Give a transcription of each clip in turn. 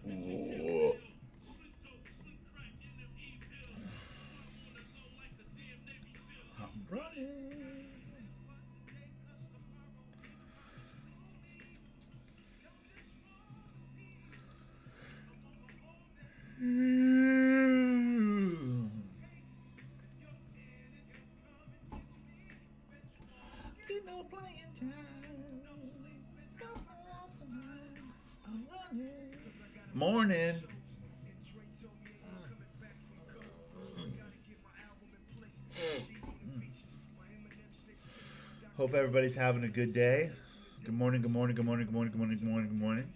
Whoa. I'm running. Morning. Hope everybody's having a good day. Good morning, good morning, good morning, good morning, good morning, good morning, good morning.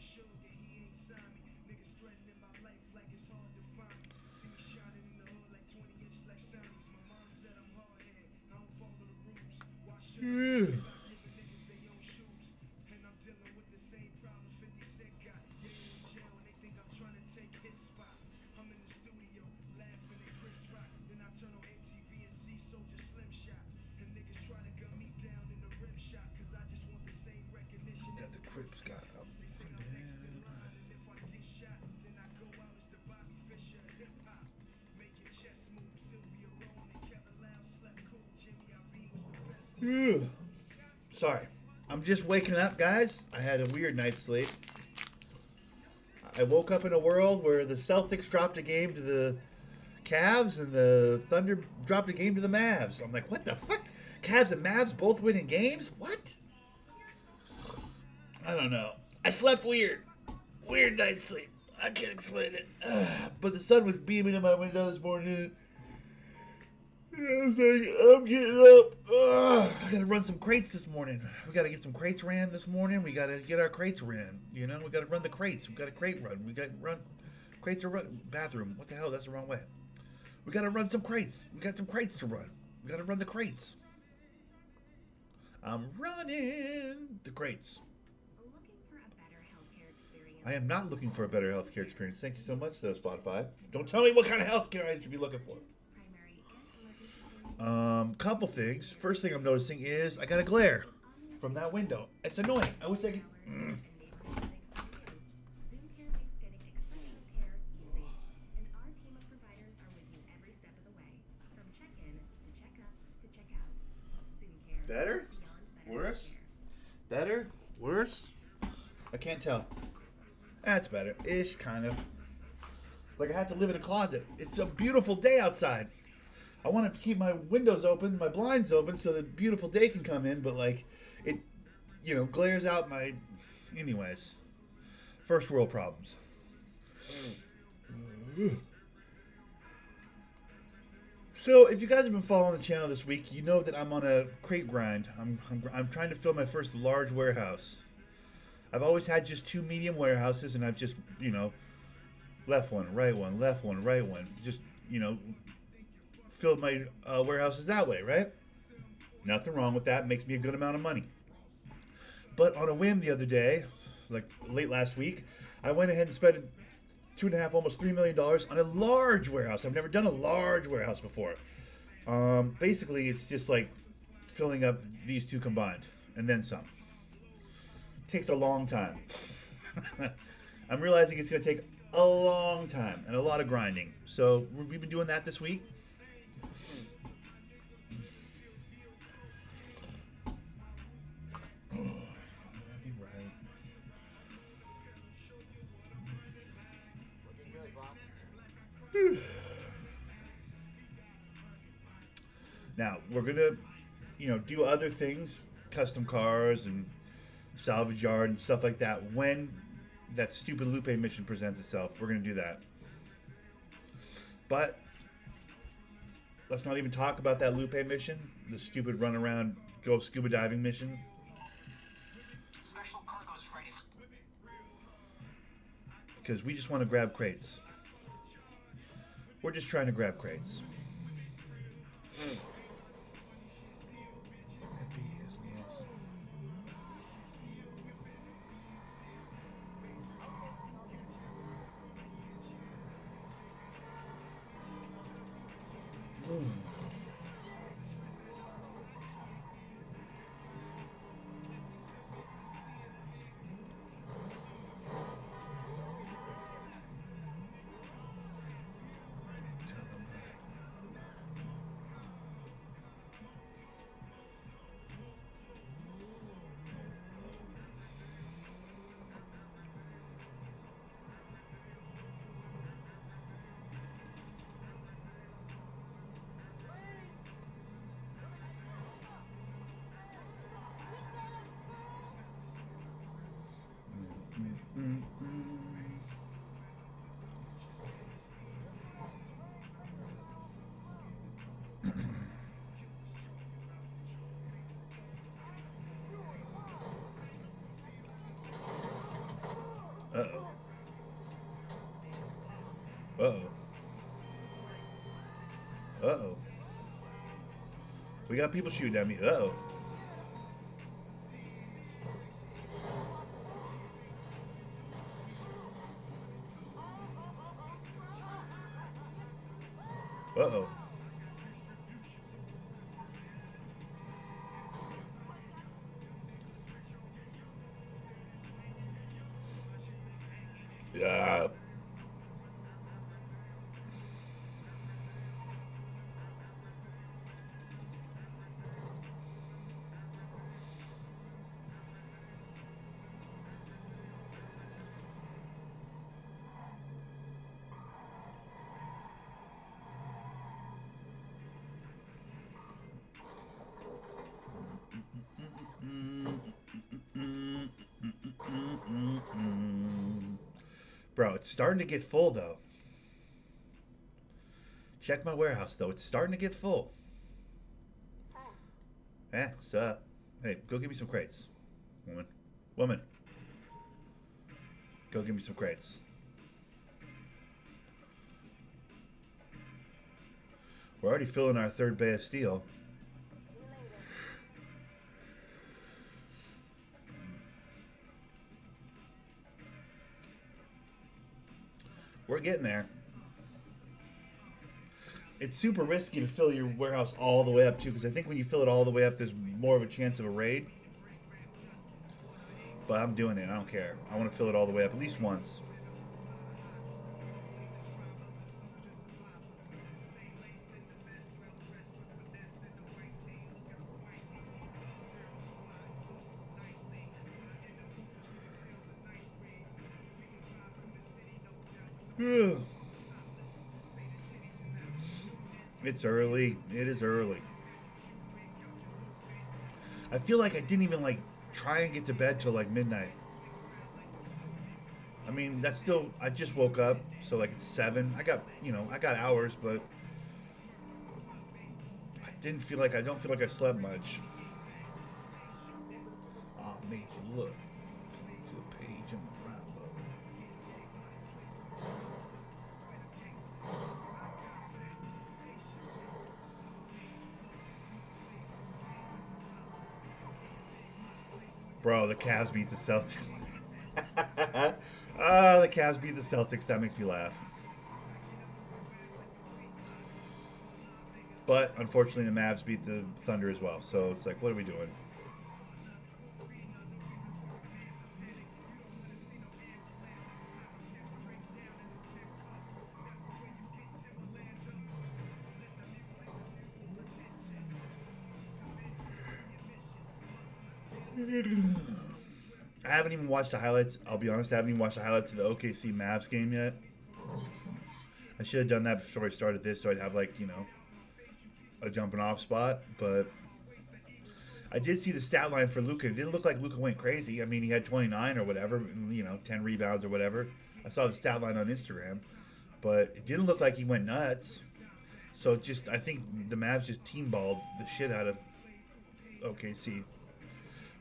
That the Crips got up. Sorry. I'm just waking up, guys. I had a weird night's sleep. I woke up in a world where the Celtics dropped a game to the Cavs and the Thunder dropped a game to the Mavs. I'm like, what the fuck? Cavs and Mavs both winning games? What? I don't know. I slept weird. Weird night's sleep. I can't explain it. But the sun was beaming in my window this morning. I was like, I'm getting up. I gotta run some crates this morning. We gotta get some crates ran this morning. We gotta get our crates ran. You know, we gotta run the crates. We got a crate run. We gotta run crates to run. Bathroom. What the hell? That's the wrong way. We gotta run some crates. We got some crates to run. We gotta run the crates. I'm running the crates. I am not looking for a better healthcare experience. Thank you so much, though, Spotify. Don't tell me what kind of healthcare I should be looking for. Couple things. First thing I'm noticing is I got a glare from that window. It's annoying. I wish I could. Better? Worse? Better? Worse? I can't tell. That's better. Ish, kind of. Like I have to live in a closet. It's a beautiful day outside. I want to keep my windows open, my blinds open, so the beautiful day can come in, but like, it, glares out my. Anyways. First world problems. So, if you guys have been following the channel this week, you know that I'm on a crate grind. I'm trying to fill my first large warehouse. I've always had just 2 medium warehouses, and I've just, left one, right one, left one, right one. Just, filled my warehouses that way, right? Nothing wrong with that. Makes me a good amount of money. But on a whim the other day, like late last week, I went ahead and spent $2.5, almost $3 million on a large warehouse. I've never done a large warehouse before. Basically, it's just like filling up these two combined, and then some. Takes a long time. I'm realizing it's going to take a long time and a lot of grinding. So we've been doing that this week. Now we're gonna, do other things, custom cars and salvage yard and stuff like that. When that stupid Lupe mission presents itself, we're gonna do that. But let's not even talk about that Lupe mission, the stupid run around, go scuba diving mission. Special cargo's ready. Because we just want to grab crates. We're just trying to grab crates. Uh-oh. We got people shooting at me. Uh-oh. Uh-oh. Yeah. Bro, it's starting to get full, though. Check my warehouse, though. It's starting to get full. Eh, what's up? Hey, go give me some crates. Woman. Woman. Go give me some crates. We're already filling our third bay of steel. We're getting there. It's super risky to fill your warehouse all the way up, too, because I think when you fill it all the way up, there's more of a chance of a raid. But I'm doing it. I don't care. I want to fill it all the way up at least once. It's early. It is early. I feel like I didn't even like try and get to bed till like midnight. I mean, that's still. I just woke up, so like it's 7. I got hours, but I didn't feel like I don't feel like I slept much. Oh, made you look to the page in the wrap up. Bro, the Cavs beat the Celtics. The Cavs beat the Celtics. That makes me laugh. But unfortunately, the Mavs beat the Thunder as well. So it's like, what are we doing? I haven't even watched the highlights. I'll be honest, I haven't even watched the highlights of the OKC Mavs game yet. I should have done that before I started this, so I'd have like a jumping off spot. But I did see the stat line for Luka. It didn't look like Luka went crazy. I mean, he had 29 or whatever, 10 rebounds or whatever. I saw the stat line on Instagram, but it didn't look like he went nuts. So I think the Mavs just team balled the shit out of OKC.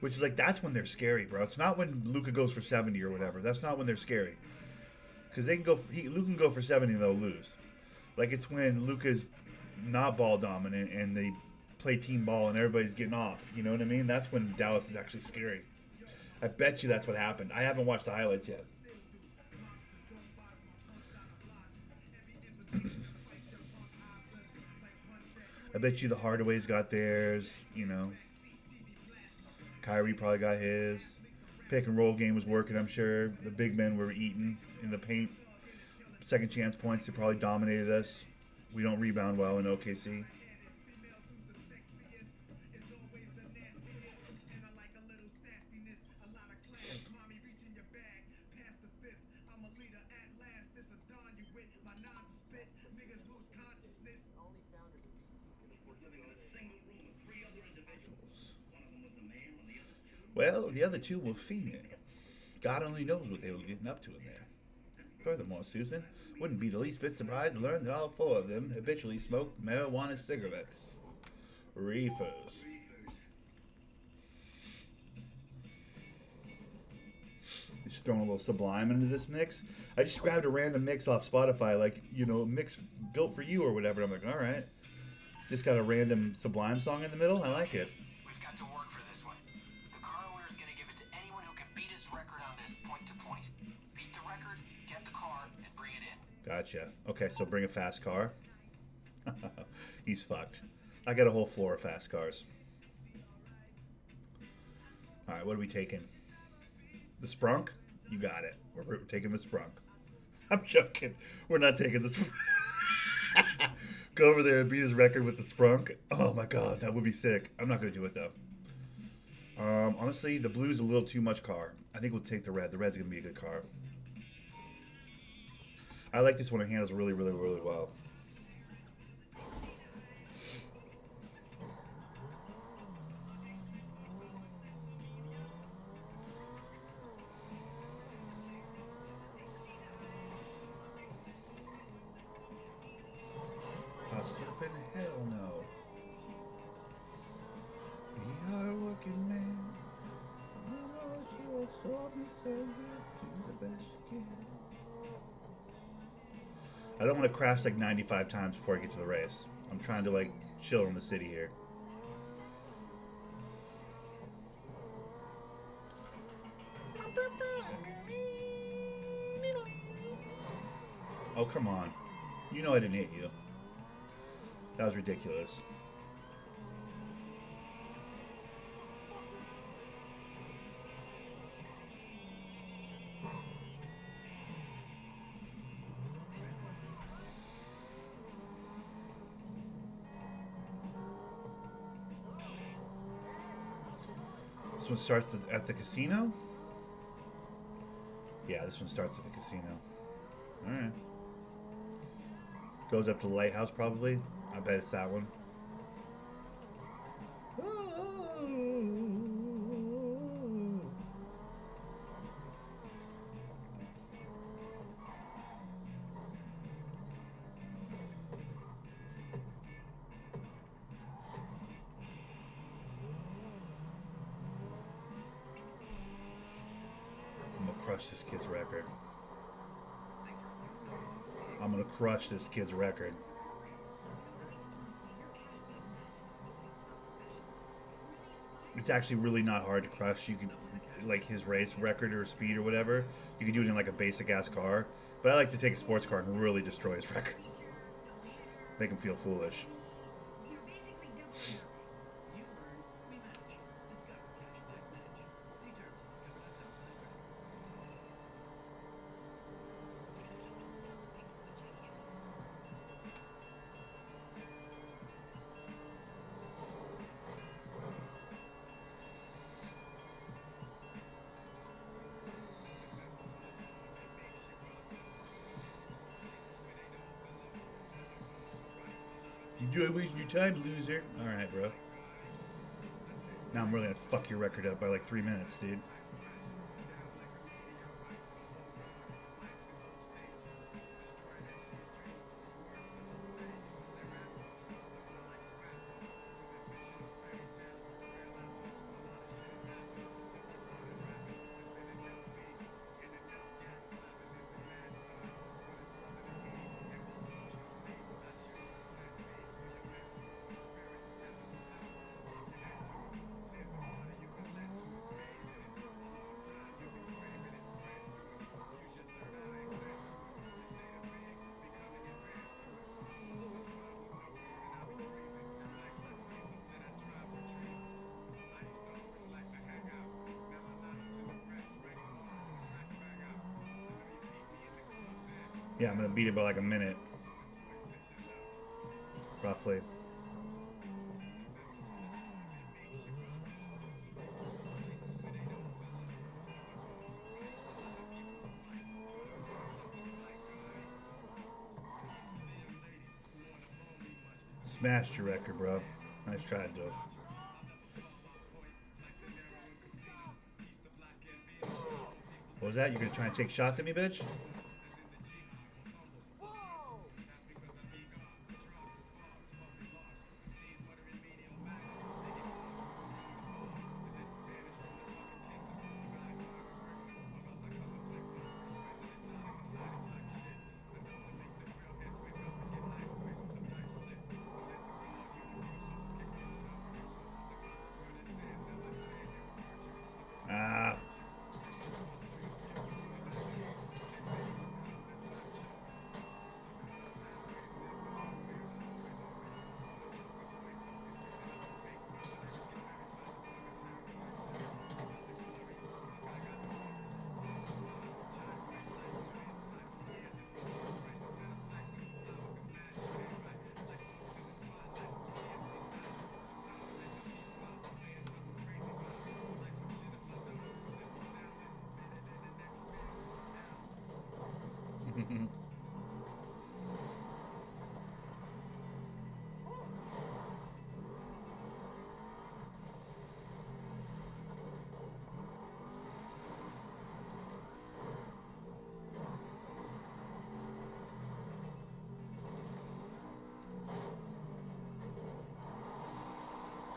Which is like, that's when they're scary, bro. It's not when Luka goes for 70 or whatever. That's not when they're scary. Because Luka can go for 70 and they'll lose. Like, it's when Luka's not ball dominant and they play team ball and everybody's getting off. You know what I mean? That's when Dallas is actually scary. I bet you that's what happened. I haven't watched the highlights yet. I bet you the Hardaways got theirs, Kyrie probably got his. Pick and roll game was working, I'm sure. The big men were eating in the paint. Second chance points, they probably dominated us. We don't rebound well in OKC. Well, the other two were female. God only knows what they were getting up to in there. Furthermore, Susan wouldn't be the least bit surprised to learn that all 4 of them habitually smoked marijuana cigarettes. Reefers. Just throwing a little Sublime into this mix. I just grabbed a random mix off Spotify, like, mix built for you or whatever. I'm like, all right. Just got a random Sublime song in the middle. I like it. We've got to work for this one. The car owner is going to give it to anyone who can beat his record on this point to point. Beat the record, get the car, and bring it in. Gotcha. Okay, so bring a fast car. He's fucked. I got a whole floor of fast cars. All right, what are we taking? The Sprunk? You got it. We're taking the Sprunk. I'm joking. We're not taking the Sprunk. Go over there and beat his record with the Sprunk. Oh my god, that would be sick. I'm not going to do it though. Honestly, the blue's a little too much car. I think we'll take the red. The red's going to be a good car. I like this one. It handles really, really, really well. Hell no. We are working men. I don't want to crash like 95 times before I get to the race. I'm trying to like chill in the city here. Oh, come on. You know I didn't hit you. That was ridiculous. This one starts at the casino? Yeah, this one starts at the casino. Alright. Goes up to the lighthouse probably. I bet it's that one. I'm gonna crush this kid's record. I'm gonna crush this kid's record. It's actually really not hard to crush. You can, like his race record or speed or whatever, you can do it in like a basic ass car. But I like to take a sports car and really destroy his record. Make him feel foolish. You enjoy wasting your time, loser. Alright, bro. Now I'm really gonna fuck your record up by like 3 minutes, dude. Yeah, I'm gonna beat it by like a minute. Roughly. Smashed your record, bro. Nice try, Joe. What was that? You gonna try and take shots at me, bitch?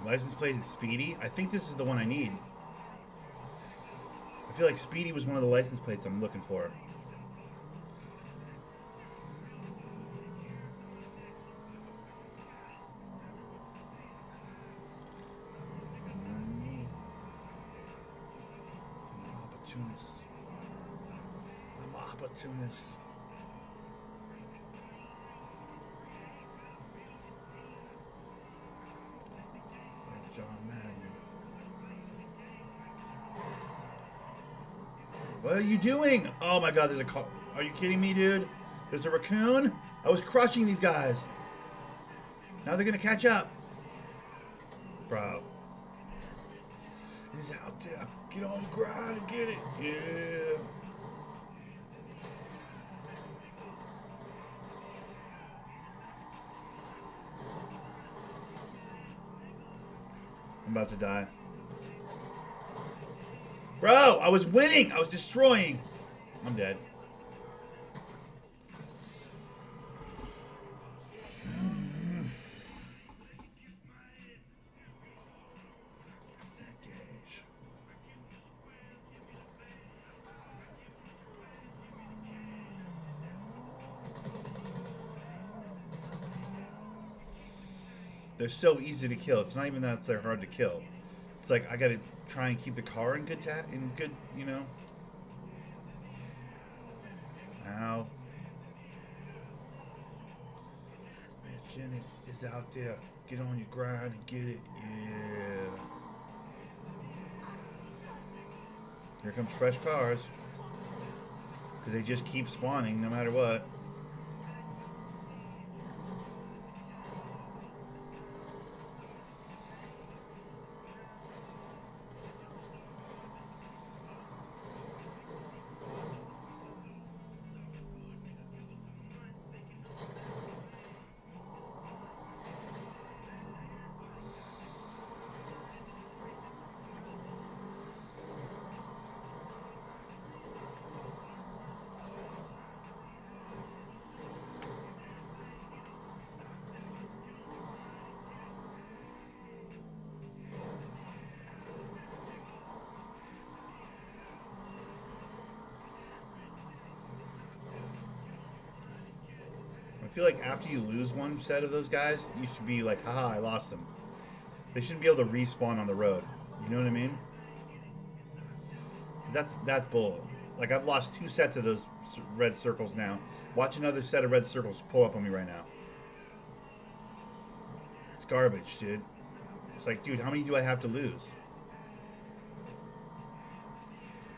License plate is Speedy. I think this is the one I need. I feel like Speedy was one of the license plates I'm looking for. I'm an opportunist. Like John Madden. What are you doing? Oh my god, there's a car. Are you kidding me, dude? There's a raccoon? I was crushing these guys. Now they're gonna catch up. Bro. He's out there. Get on the ground and get it. Yeah. I'm about to die. Bro, I was winning. I was destroying. I'm dead. They're so easy to kill. It's not even that they're hard to kill. It's like I gotta try and keep the car in good, you know. Ow. Man, Jenny is out there. Get on your grind and get it. Yeah. Here comes fresh cars. Because they just keep spawning no matter what. I feel like after you lose one set of those guys, you should be like, haha, I lost them. They shouldn't be able to respawn on the road. You know what I mean? That's bull. Like, I've lost 2 sets of those red circles now. Watch another set of red circles pull up on me right now. It's garbage, dude. It's like, dude, how many do I have to lose?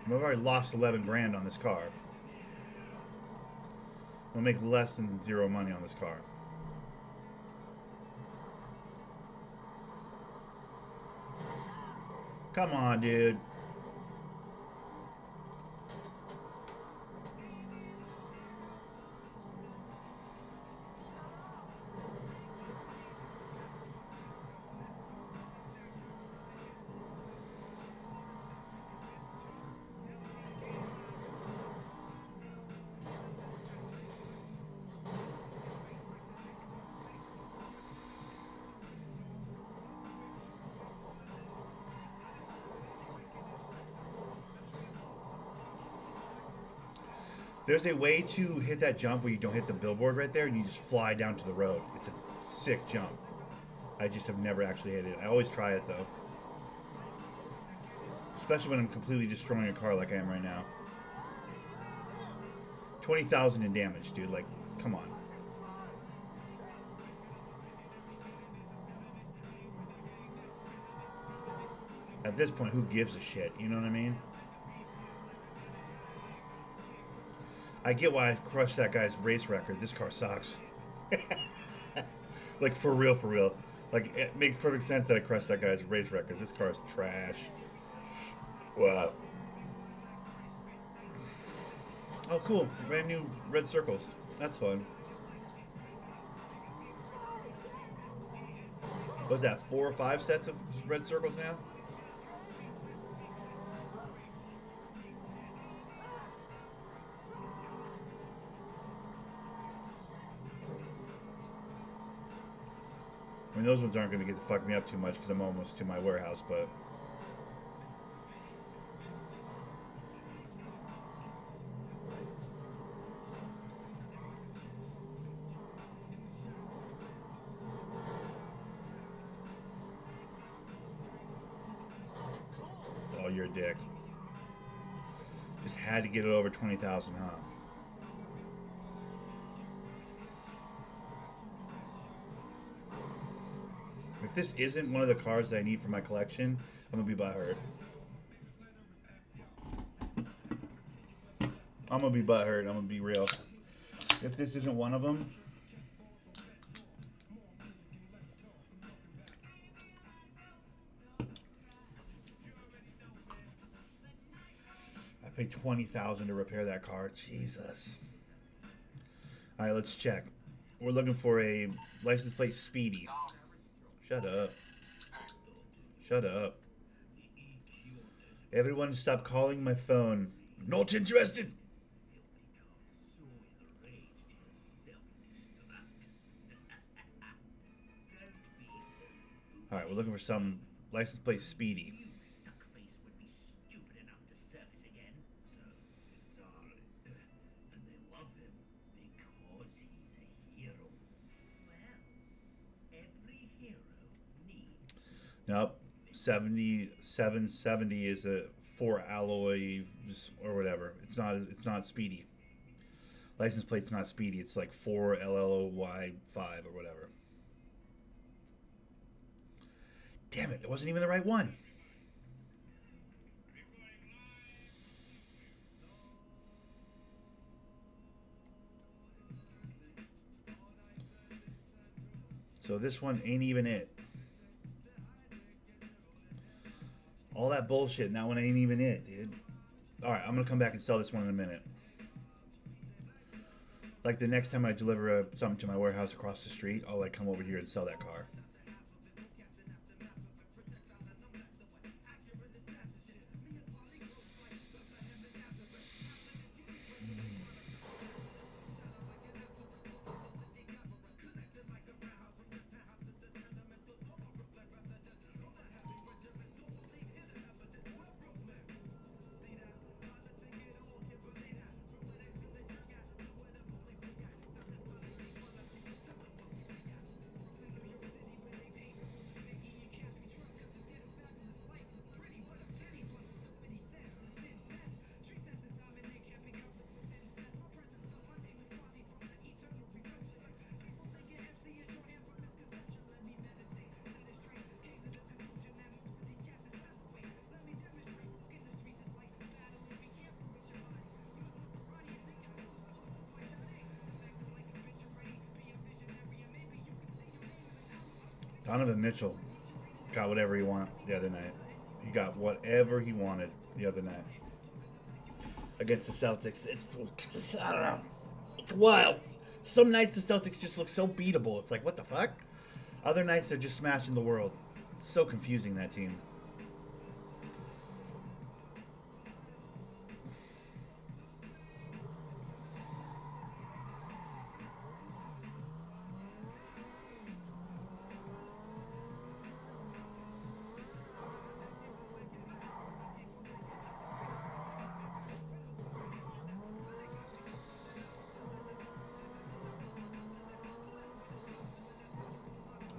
I've already lost 11 grand on this car. I'll make less than 0 money on this car. Come on, dude. There's a way to hit that jump where you don't hit the billboard right there and you just fly down to the road. It's a sick jump. I just have never actually hit it. I always try it though. Especially when I'm completely destroying a car like I am right now. 20,000 in damage, dude. Like, come on. At this point, who gives a shit? You know what I mean? I get why I crushed that guy's race record. This car sucks. Like, for real, for real. Like, it makes perfect sense that I crushed that guy's race record. This car is trash. Wow. Oh, cool. Brand new red circles. That's fun. What's that, 4 or 5 sets of red circles now? I mean, those ones aren't going to get to fuck me up too much because I'm almost to my warehouse, but. Oh, you're a dick. Just had to get it over 20,000, huh? If this isn't one of the cars that I need for my collection, I'm gonna be butthurt. I'm gonna be butthurt. I'm gonna be real. If this isn't one of them, I paid 20,000 to repair that car. Jesus. All right, let's check. We're looking for a license plate Speedy. Shut up. Shut up. Everyone stop calling my phone. Not interested. Alright, we're looking for some license plate Speedy. Nope. 7770 is a 4 alloy or whatever. It's not Speedy. License plate's not Speedy. It's like 4 LLOY 5 or whatever. Damn it, it wasn't even the right one. So this one ain't even it. All that bullshit, and that one ain't even it, dude. Alright, I'm gonna come back and sell this one in a minute. Like the next time I deliver something to my warehouse across the street, I'll like come over here and sell that car. Donovan Mitchell got whatever he wanted the other night. He got whatever he wanted the other night against the Celtics. I don't know. It's wild. Some nights the Celtics just look so beatable. It's like, what the fuck? Other nights they're just smashing the world. It's so confusing, that team.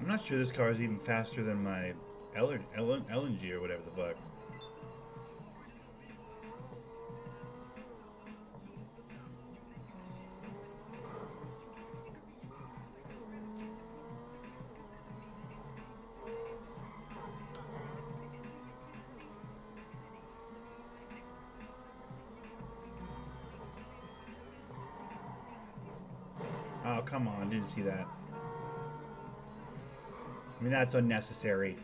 I'm not sure this car is even faster than my LNG or whatever the fuck. Oh, come on. Didn't see that. I mean, that's unnecessary.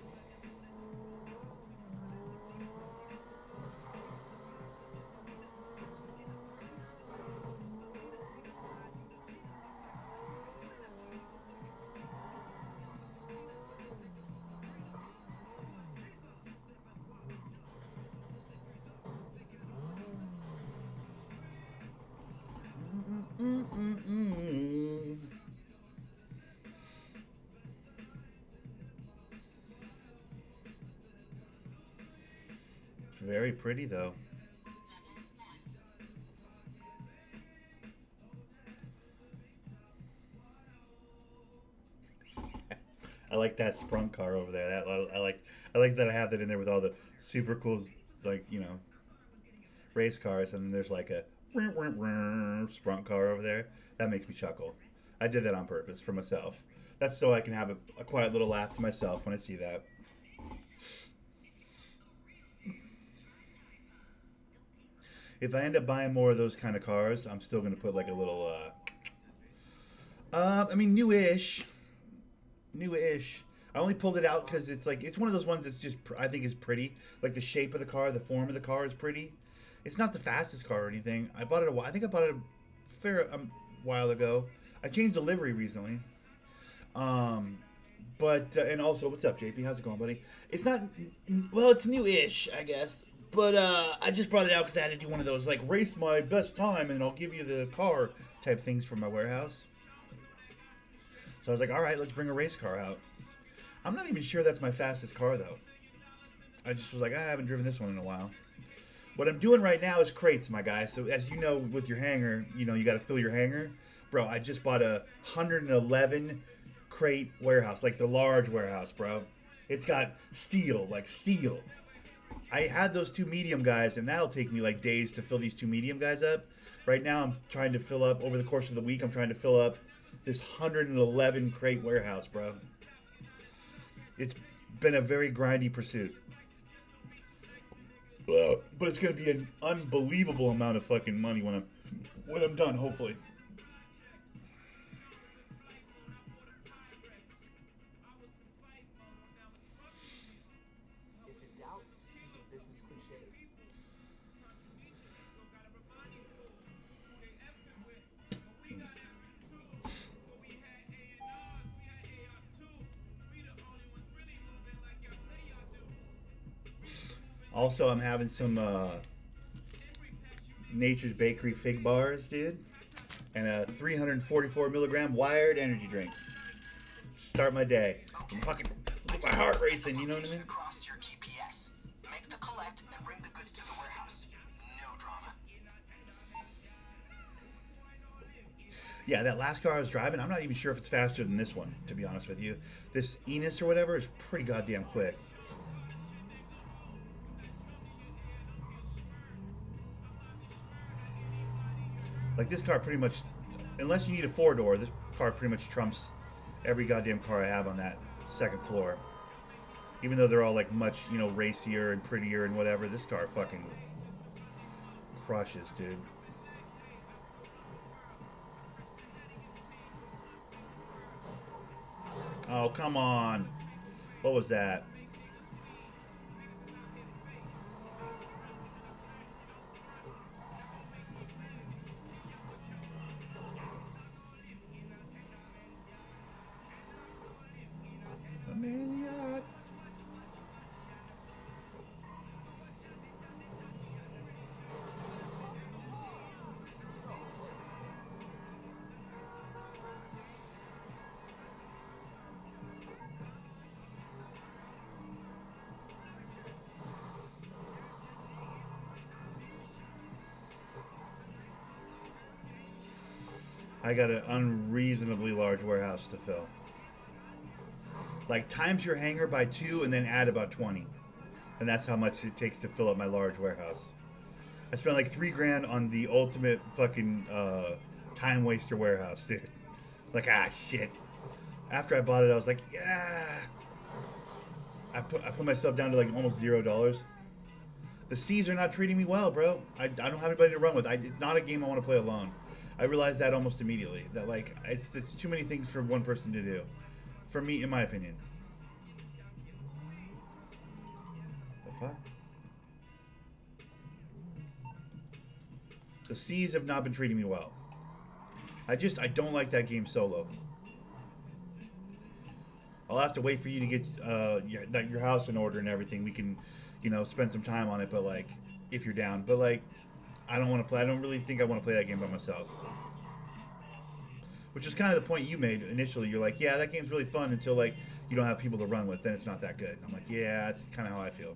very pretty though. I like that sprunk car over there. I like that I have that in there with all the super cool like race cars, and then there's like a sprunk car over there. That makes me chuckle. I did that on purpose for myself. That's so I can have a quiet little laugh to myself when I see that. If I end up buying more of those kind of cars, I'm still gonna put like a little. I mean, newish. I only pulled it out because it's like it's one of those ones that's just I think is pretty. Like the shape of the car, the form of the car is pretty. It's not the fastest car or anything. I bought it a while. I think I bought it a fair while ago. I changed the livery recently. But and also, what's up, JP? How's it going, buddy? It's not well. It's newish, I guess. But I just brought it out because I had to do one of those like race my best time and I'll give you the car type things from my warehouse. So I was like, all right, let's bring a race car out. I'm not even sure that's my fastest car though. I just was like, I haven't driven this one in a while. What I'm doing right now is crates, my guy. So as you know, with your hanger, you got to fill your hanger. Bro, I just bought a 111 crate warehouse, like the large warehouse, bro. It's got steel, like steel. I had those two medium guys, and that'll take me like days to fill these two medium guys up. Right now, I'm trying to fill up, over the course of the week, I'm trying to fill up this 111 crate warehouse, bro. It's been a very grindy pursuit. But it's going to be an unbelievable amount of fucking money when I'm done, hopefully. If in doubt, speak of business cliches. Also, I'm having some Nature's Bakery fig bars, dude, and a 344 milligram wired energy drink. Start my day. I'm fucking with my heart racing. You know what I mean? Across to your GPS. Make the collect and bring the goods to the warehouse. No drama. Yeah, that last car I was driving, I'm not even sure if it's faster than this one, to be honest with you. This Enos or whatever is pretty goddamn quick. Like this car pretty much, unless you need a four-door, this car pretty much trumps every goddamn car I have on that second floor. Even though they're all like much, racier and prettier and whatever, this car fucking crushes, dude. Oh, come on. What was that? A maniac. I got an unreasonably large warehouse to fill. Like times your hangar by 2 and then add about 20. And that's how much it takes to fill up my large warehouse. I spent like $3,000 on the ultimate fucking time waster warehouse, dude. Like, shit. After I bought it, I was like, yeah. I put myself down to like almost $0. The C's are not treating me well, bro. I don't have anybody to run with. It's not a game I want to play alone. I realized that almost immediately. That like it's too many things for one person to do. For me, in my opinion. The fuck? The C's have not been treating me well. I don't like that game solo. I'll have to wait for you to get your house in order and everything. We can, spend some time on it. But like, if you're down, but like, I don't want to play. I don't really think I want to play that game by myself. Which is kind of the point you made initially. You're like, yeah, that game's really fun until like you don't have people to run with. Then it's not that good. I'm like, yeah, that's kind of how I feel.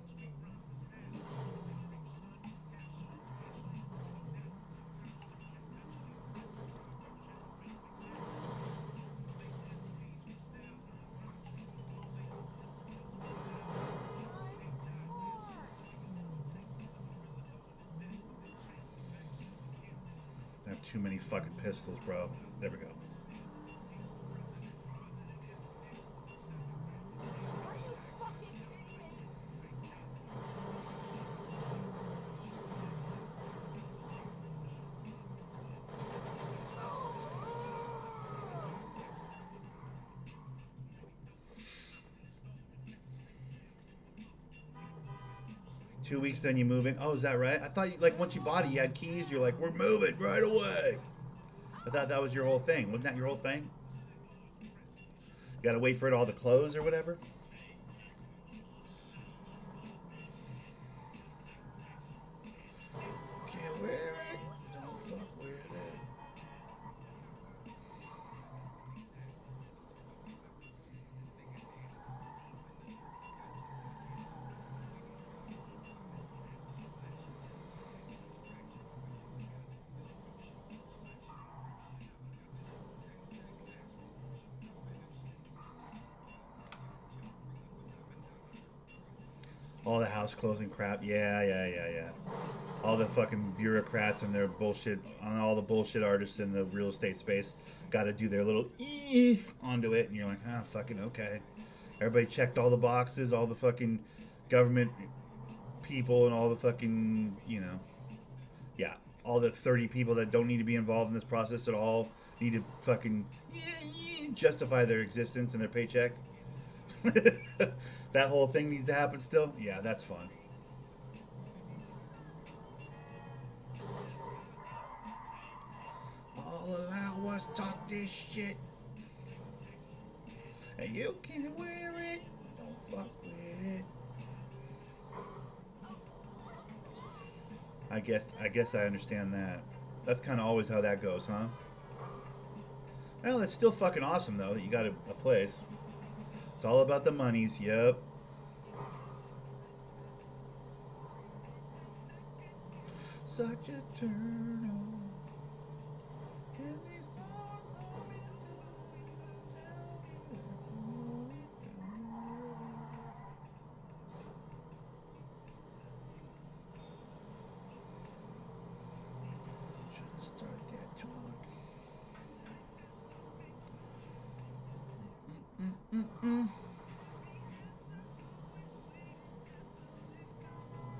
too many fucking pistols, bro. There we go. Are you fucking kidding me? 2 weeks, then you move in. Oh, is that right? I thought, like, once you bought it, you had keys. You're like, we're moving right away. I thought that was your whole thing. Wasn't that your whole thing? You gotta wait for it all to close or whatever? Can't wear it. Don't fuck with it. All the house closing crap. Yeah. All the fucking bureaucrats and their bullshit, on all the bullshit artists in the real estate space, got to do their little onto it, and you're like, ah, fucking okay. Everybody checked all the boxes, all the fucking government people, and all the fucking, yeah, all the 30 people that don't need to be involved in this process at all need to fucking justify their existence and their paycheck. That whole thing needs to happen still? Yeah, that's fun. All allow us talk this shit. And you can wear it. Don't fuck with it. I guess I understand that. That's kind of always how that goes, huh? Well, it's still fucking awesome, though, that you got a place. It's all about the monies, yep. Such a turn on. Start that talk.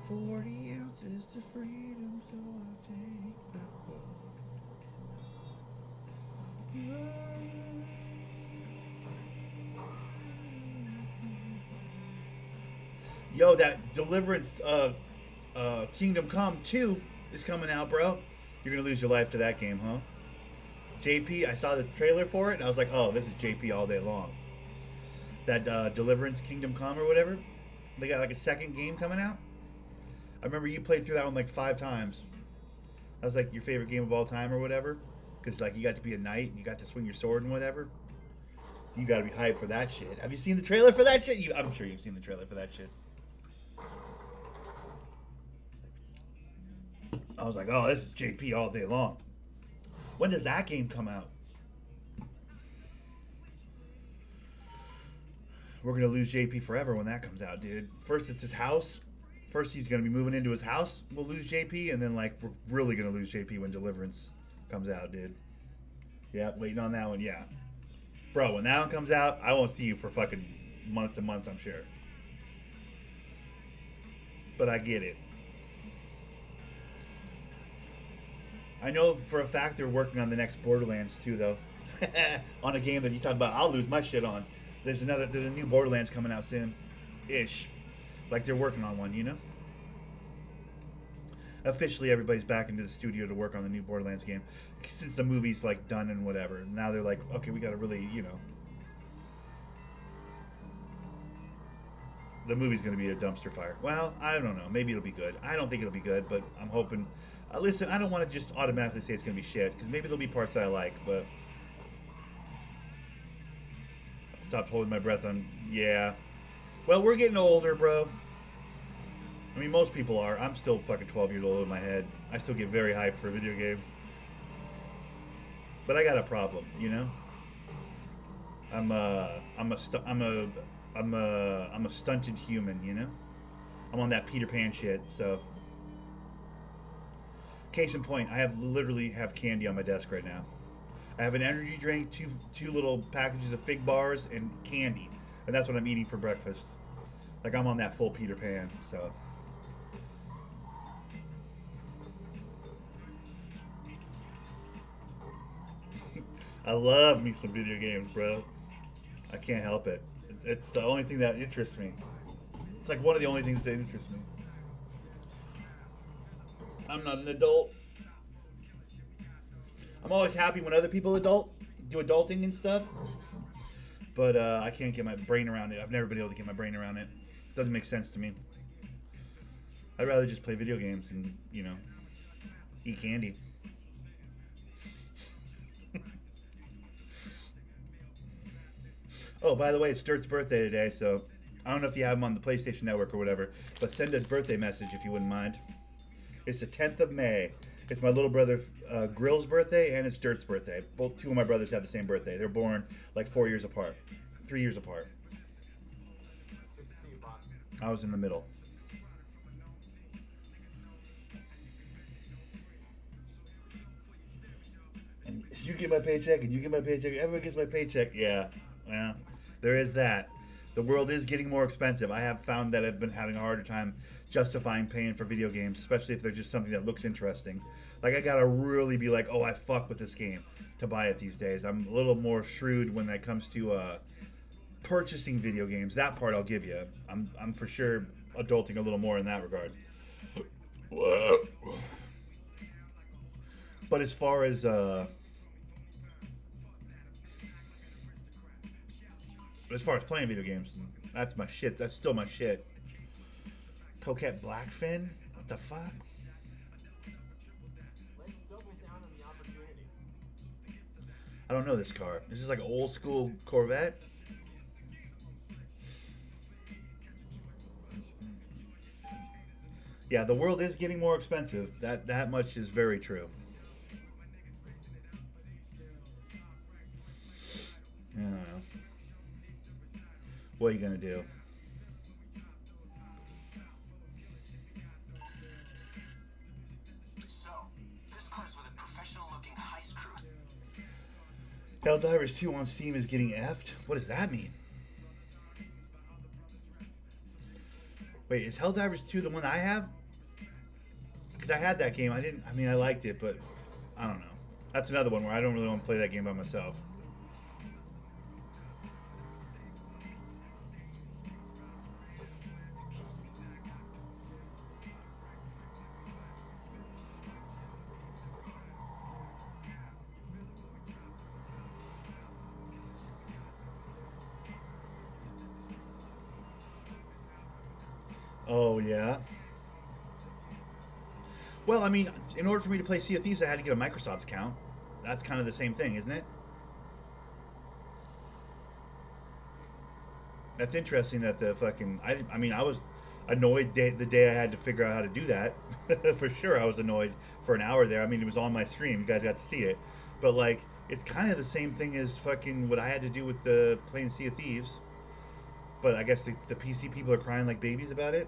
40 ounces to freedom, so I'll take the Yo, that Deliverance Kingdom Come 2 is coming out, bro. You're gonna lose your life to that game, huh? JP, I saw the trailer for it, and I was like, oh, this is JP all day long. That Deliverance Kingdom Come or whatever, they got like a second game coming out. I remember you played through that one like 5 times. That was like your favorite game of all time or whatever. Because like you got to be a knight and you got to swing your sword and whatever. You got to be hyped for that shit. Have you seen the trailer for that shit? I'm sure you've seen the trailer for that shit. I was like, oh, this is JP all day long. When does that game come out? We're going to lose JP forever when that comes out, dude. First, it's his house. First, he's going to be moving into his house. We'll lose JP. And then, like, we're really going to lose JP when Deliverance comes out, dude. Yeah, waiting on that one, yeah. Bro, when that one comes out, I won't see you for fucking months and months, I'm sure. But I get it. I know for a fact they're working on the next Borderlands too, though. On a game that you talk about, I'll lose my shit on. There's a new Borderlands coming out soon. Ish. Like they're working on one, you know? Officially, everybody's back into the studio to work on the new Borderlands game. Since the movie's, like, done and whatever. Now they're like, okay, we gotta really, the movie's gonna be a dumpster fire. Well, I don't know. Maybe it'll be good. I don't think it'll be good, but I'm hoping... listen, I don't want to just automatically say it's gonna be shit, because maybe there'll be parts that I like, but... Stopped holding my breath on... Yeah. Well, we're getting older, bro. I mean, most people are. I'm still fucking 12 years old in my head. I still get very hyped for video games. But I got a problem, you know? I'm a stunted human, you know? I'm on that Peter Pan shit, so Case in point, I literally have candy on my desk right now. I have an energy drink, two little packages of fig bars, and candy, and that's what I'm eating for breakfast. Like I'm on that full Peter Pan. So I love me some video games, bro. I can't help it. It's the only thing that interests me. It's like one of the only things that interests me. I'm not an adult. I'm always happy when other people do adulting and stuff, but I can't get my brain around it. I've never been able to get my brain around it. Doesn't make sense to me. I'd rather just play video games and eat candy. Oh, by the way, it's Dirt's birthday today, so I don't know if you have him on the PlayStation Network or whatever, but send a birthday message if you wouldn't mind. It's the 10th of May. It's my little brother Grill's birthday and it's Dirt's birthday. Both two of my brothers have the same birthday. They're born like 4 years apart, 3 years apart. Good to see you, boss. I was in the middle. And you get my paycheck, and you get my paycheck. Everyone gets my paycheck. Yeah, there is that. The world is getting more expensive. I have found that I've been having a harder time justifying paying for video games, especially if they're just something that looks interesting. Like I gotta really be like, oh, I fuck with this game to buy it these days. I'm a little more shrewd when it comes to purchasing video games. That part I'll give you. I'm for sure adulting a little more in that regard. But as far as playing video games, that's my shit. That's still my shit. Coquette Blackfin? What the fuck? Let's double down on the opportunities. I don't know this car. This is like an old school Corvette. Yeah, the world is getting more expensive. That much is very true. I don't know. What are you gonna do? So, this car's with a professional-looking heist crew. Helldivers 2 on Steam is getting effed? What does that mean? Wait, is Helldivers 2 the one I have? Because I had that game. I liked it, but I don't know. That's another one where I don't really want to play that game by myself. Oh, yeah. Well, I mean, in order for me to play Sea of Thieves, I had to get a Microsoft account. That's kind of the same thing, isn't it? That's interesting that the fucking... I was annoyed the day I had to figure out how to do that. For sure, I was annoyed for an hour there. I mean, it was on my stream. You guys got to see it. But, like, it's kind of the same thing as fucking what I had to do with the playing Sea of Thieves. But I guess the PC people are crying like babies about it.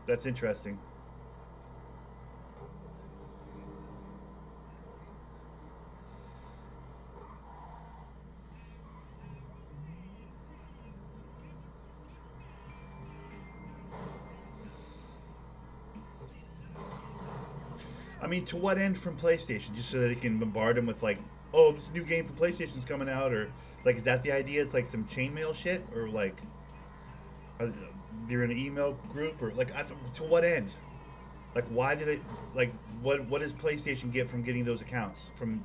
That's interesting. I mean, to what end from PlayStation? Just so that it can bombard them with like, oh, this new game from PlayStation's coming out, or like, is that the idea? It's like some chainmail shit, or like, they're in an email group, or like, to what end? Like, why do they like? What does PlayStation get from getting those accounts, from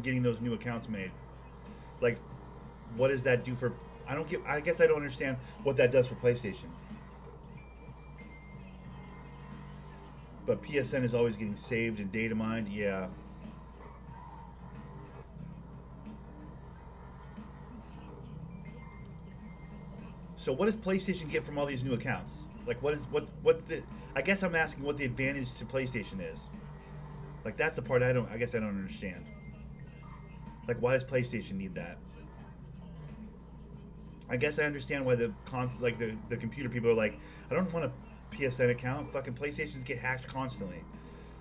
getting those new accounts made? Like, what does that do for? I guess I don't understand what that does for PlayStation. But PSN is always getting saved and data mined. Yeah. So what does PlayStation get from all these new accounts? Like, I guess I'm asking what the advantage to PlayStation is. Like, that's the part I don't understand. Like, why does PlayStation need that? I guess I understand why the computer people are like, I don't want to PSN account. Fucking PlayStations get hacked constantly.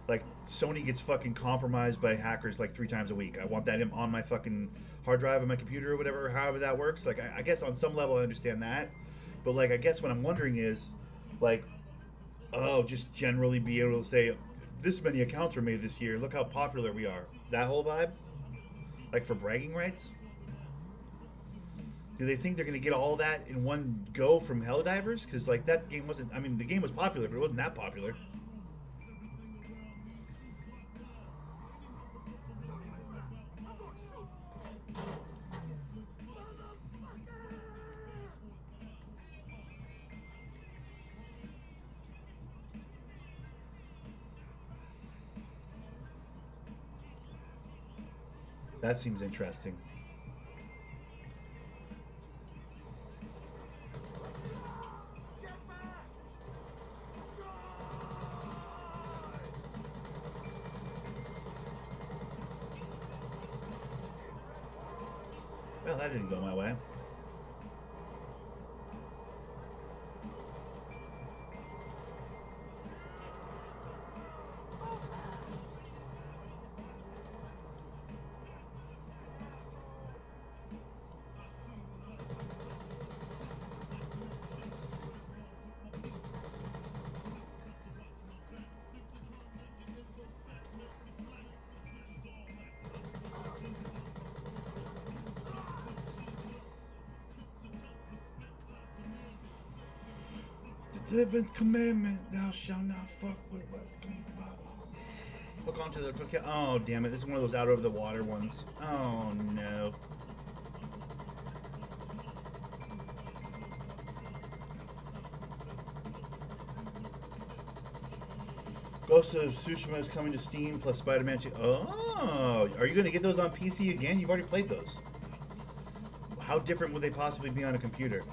Like Sony gets fucking compromised by hackers like 3 times a week. I want that on my fucking hard drive on my computer or whatever, however that works. Like I guess on some level I understand that, but like I guess what I'm wondering is, like, oh, just generally be able to say this many accounts were made this year. Look how popular we are. That whole vibe, like for bragging rights. Do they think they're gonna get all that in one go from Helldivers? Because like that game wasn't. I mean, the game was popular, but it wasn't that popular. That seems interesting. Well, that didn't go my way. The 11th commandment, thou shalt not fuck with what. Hook onto the cookie. Oh, damn it. This is one of those out over the water ones. Oh, no. Ghost of Tsushima is coming to Steam plus Spider-Man 2. Oh, are you going to get those on PC again? You've already played those. How different would they possibly be on a computer?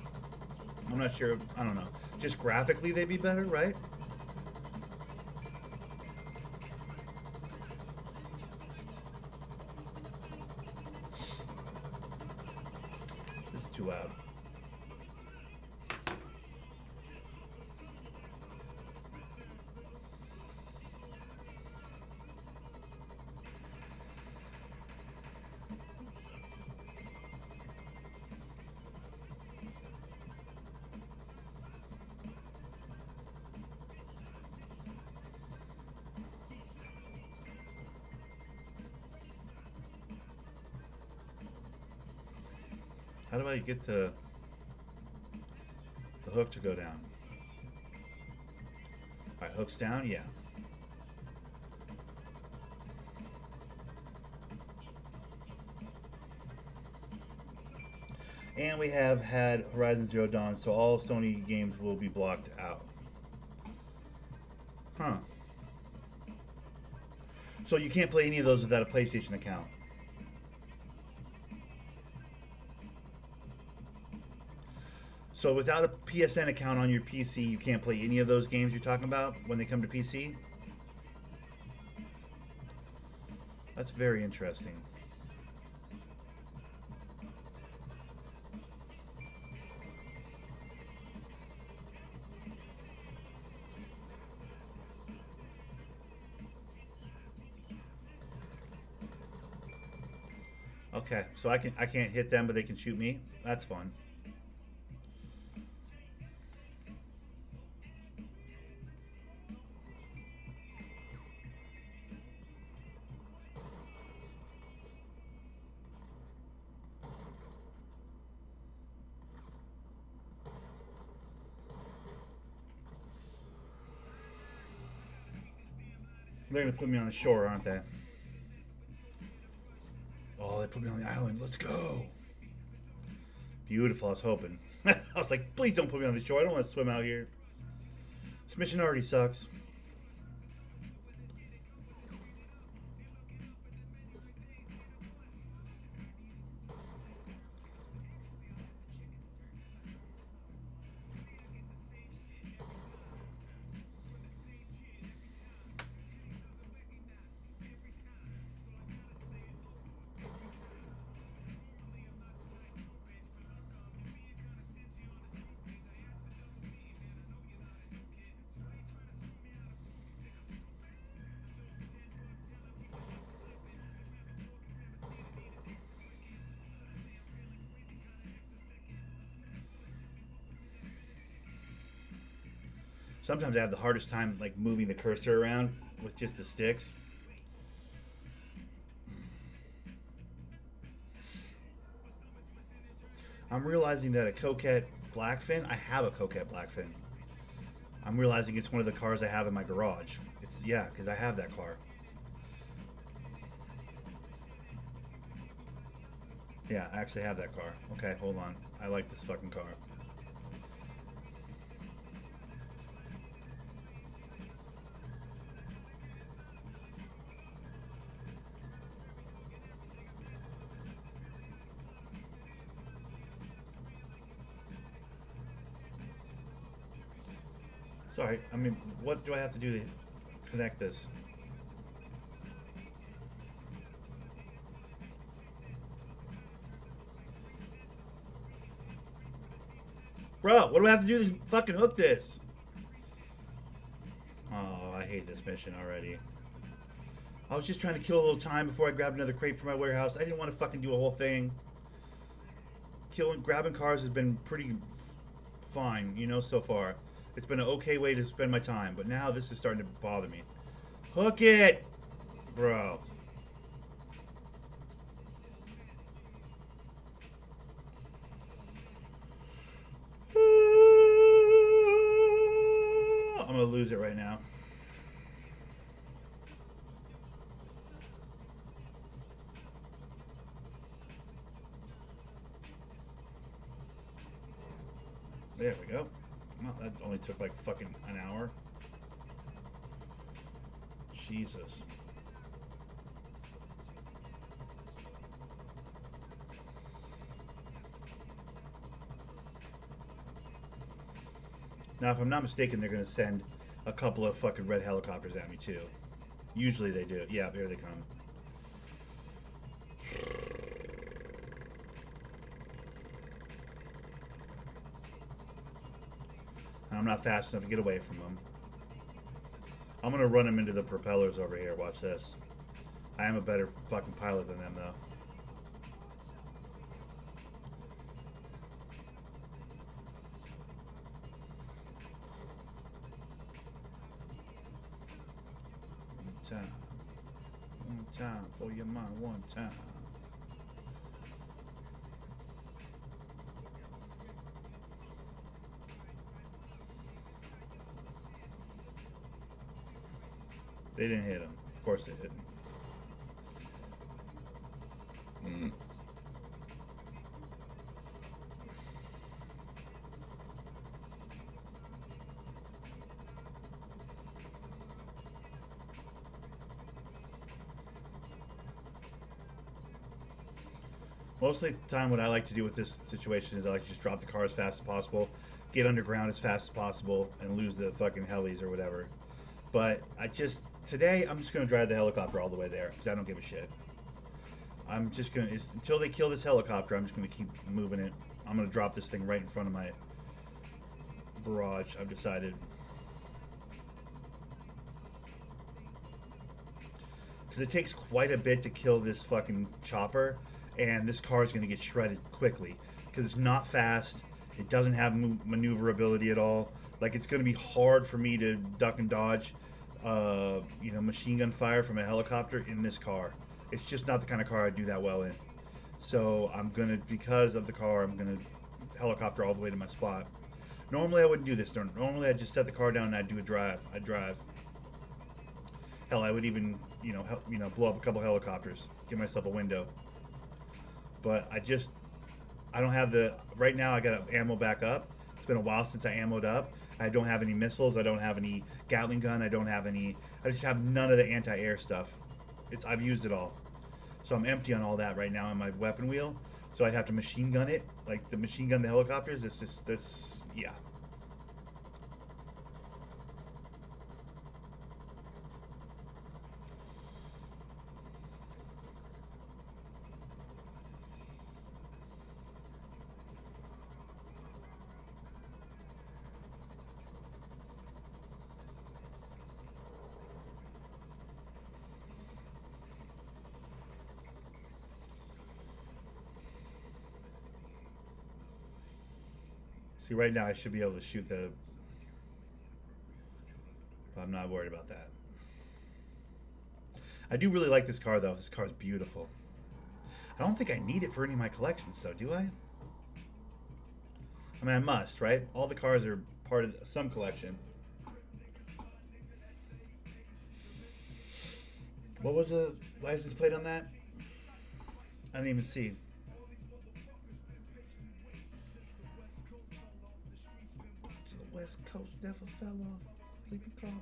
I'm not sure. I don't know. Just graphically, they'd be better, right? This is too loud. How do I get the hook to go down? Alright, hook's down, yeah. And we have had Horizon Zero Dawn, so all Sony games will be blocked out. Huh. So you can't play any of those without a PlayStation account. So without a PSN account on your PC, you can't play any of those games you're talking about when they come to PC? That's very interesting. Okay, so I can't hit them, but they can shoot me. That's fun. They're gonna put me on the shore, aren't they? Oh, they put me on the island. Let's go. Beautiful. I was hoping. I was like, please don't put me on the shore. I don't want to swim out here. This mission already sucks. Sometimes I have the hardest time like moving the cursor around with just the sticks. I'm realizing that a Coquette Blackfin, I have a Coquette Blackfin. I'm realizing it's one of the cars I have in my garage. It's yeah, because I have that car. Yeah, I actually have that car. Okay, hold on. I like this fucking car. Sorry, I mean, what do I have to do to connect this? Bro, what do I have to do to fucking hook this? Oh, I hate this mission already. I was just trying to kill a little time before I grabbed another crate for my warehouse. I didn't want to fucking do a whole thing. Grabbing cars has been pretty fine, you know, so far. It's been an okay way to spend my time, but now this is starting to bother me. Hook it! Bro. I'm gonna lose it right now. There we go. Well, that only took like fucking an hour. Jesus. Now, if I'm not mistaken, they're going to send a couple of fucking red helicopters at me, too. Usually they do. Yeah, here they come. I'm not fast enough to get away from them. I'm going to run them into the propellers over here. Watch this. I am a better fucking pilot than them, though. One time for your mind, one time. They didn't hit him. Of course they didn't. Most of the time, what I like to do with this situation is I like to just drop the car as fast as possible, get underground as fast as possible, and lose the fucking helis or whatever. But today, I'm just going to drive the helicopter all the way there, because I don't give a shit. I'm just going to, until they kill this helicopter, I'm just going to keep moving it. I'm going to drop this thing right in front of my barrage, I've decided. Because it takes quite a bit to kill this fucking chopper, and this car is going to get shredded quickly because it's not fast. It doesn't have maneuverability at all. Like, it's going to be hard for me to duck and dodge, machine gun fire from a helicopter in this car. It's just not the kind of car I do that well in. So I'm going to, because of the car, I'm going to helicopter all the way to my spot. Normally I wouldn't do this. Normally I'd just set the car down and I'd do a drive. I'd drive. Hell, I would even, blow up a couple helicopters, give myself a window. But I don't have right now I got ammo back up. It's been a while since I ammoed up. I don't have any missiles. I don't have any Gatling gun. I just have none of the anti-air stuff. I've used it all. So I'm empty on all that right now on my weapon wheel. So I'd have to machine gun it. Like the machine gun the helicopters, yeah. See, right now I should be able to shoot the... I'm not worried about that. I do really like this car, though. This car is beautiful. I don't think I need it for any of my collections, though, do I? I mean, I must, right? All the cars are part of some collection. What was the license plate on that? I didn't even see. To the West Coast never fell off. Sleepy Compton.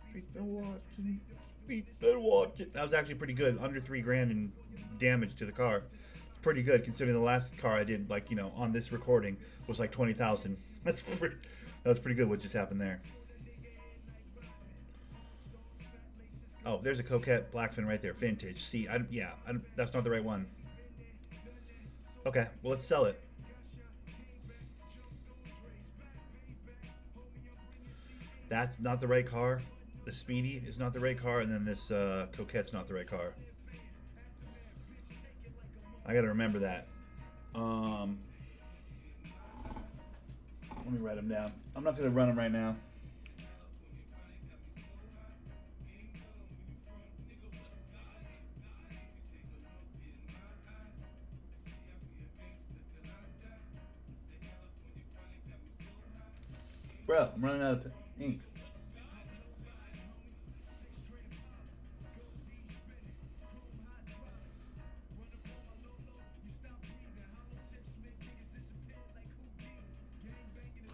Street been watching. Street been watching. That was actually pretty good. Under $3,000 in damage to the car. It's pretty good considering the last car I did, like, you know, on this recording was like 20,000. That was pretty good what just happened there. Oh, there's a Coquette Blackfin right there, vintage. See, that's not the right one. Okay, well, let's sell it. That's not the right car. The Speedy is not the right car, and then this Coquette's not the right car. I gotta remember that. Let me write them down. I'm not gonna run them right now. Bro, I'm running out of ink.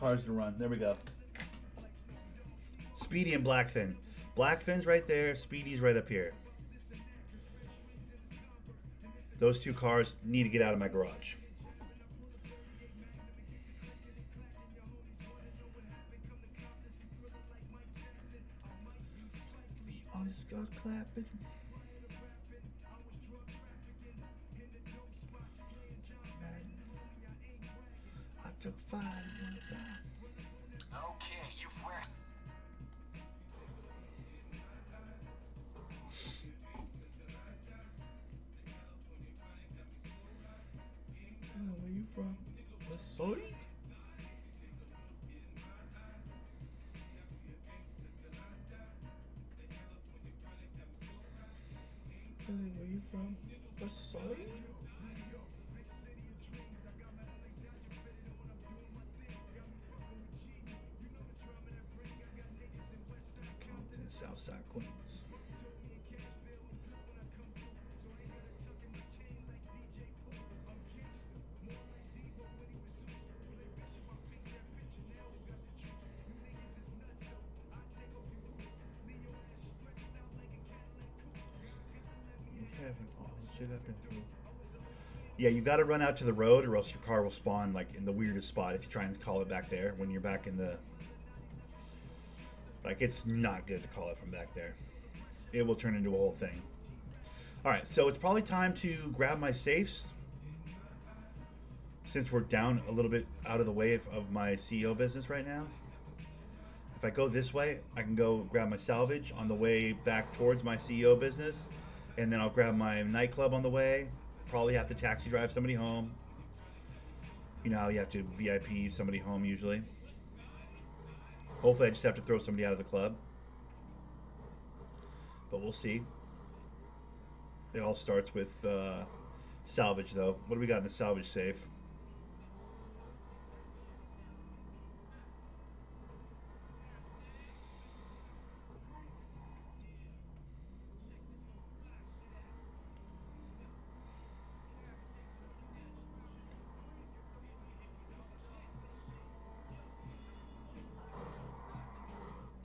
Cars to run. There we go. Speedy and Blackfin. Blackfin's right there. Speedy's right up here. Those two cars need to get out of my garage. The honest God clapping. I took 5. Okay, you've read. Where you from? Missouri? Where you from? Missouri? Compton, Southside Queens. Shit I've been through. Yeah, you got to run out to the road, or else your car will spawn like in the weirdest spot if you try and call it back there when you're back in the. Like, it's not good to call it from back there. It will turn into a whole thing. All right, so it's probably time to grab my safes. Since we're down a little bit out of the way of my CEO business right now. If I go this way, I can go grab my salvage on the way back towards my CEO business. And then I'll grab my nightclub on the way. Probably have to taxi drive somebody home. You know how you have to VIP somebody home usually. Hopefully I just have to throw somebody out of the club. But we'll see. It all starts with salvage though. What do we got in the salvage safe?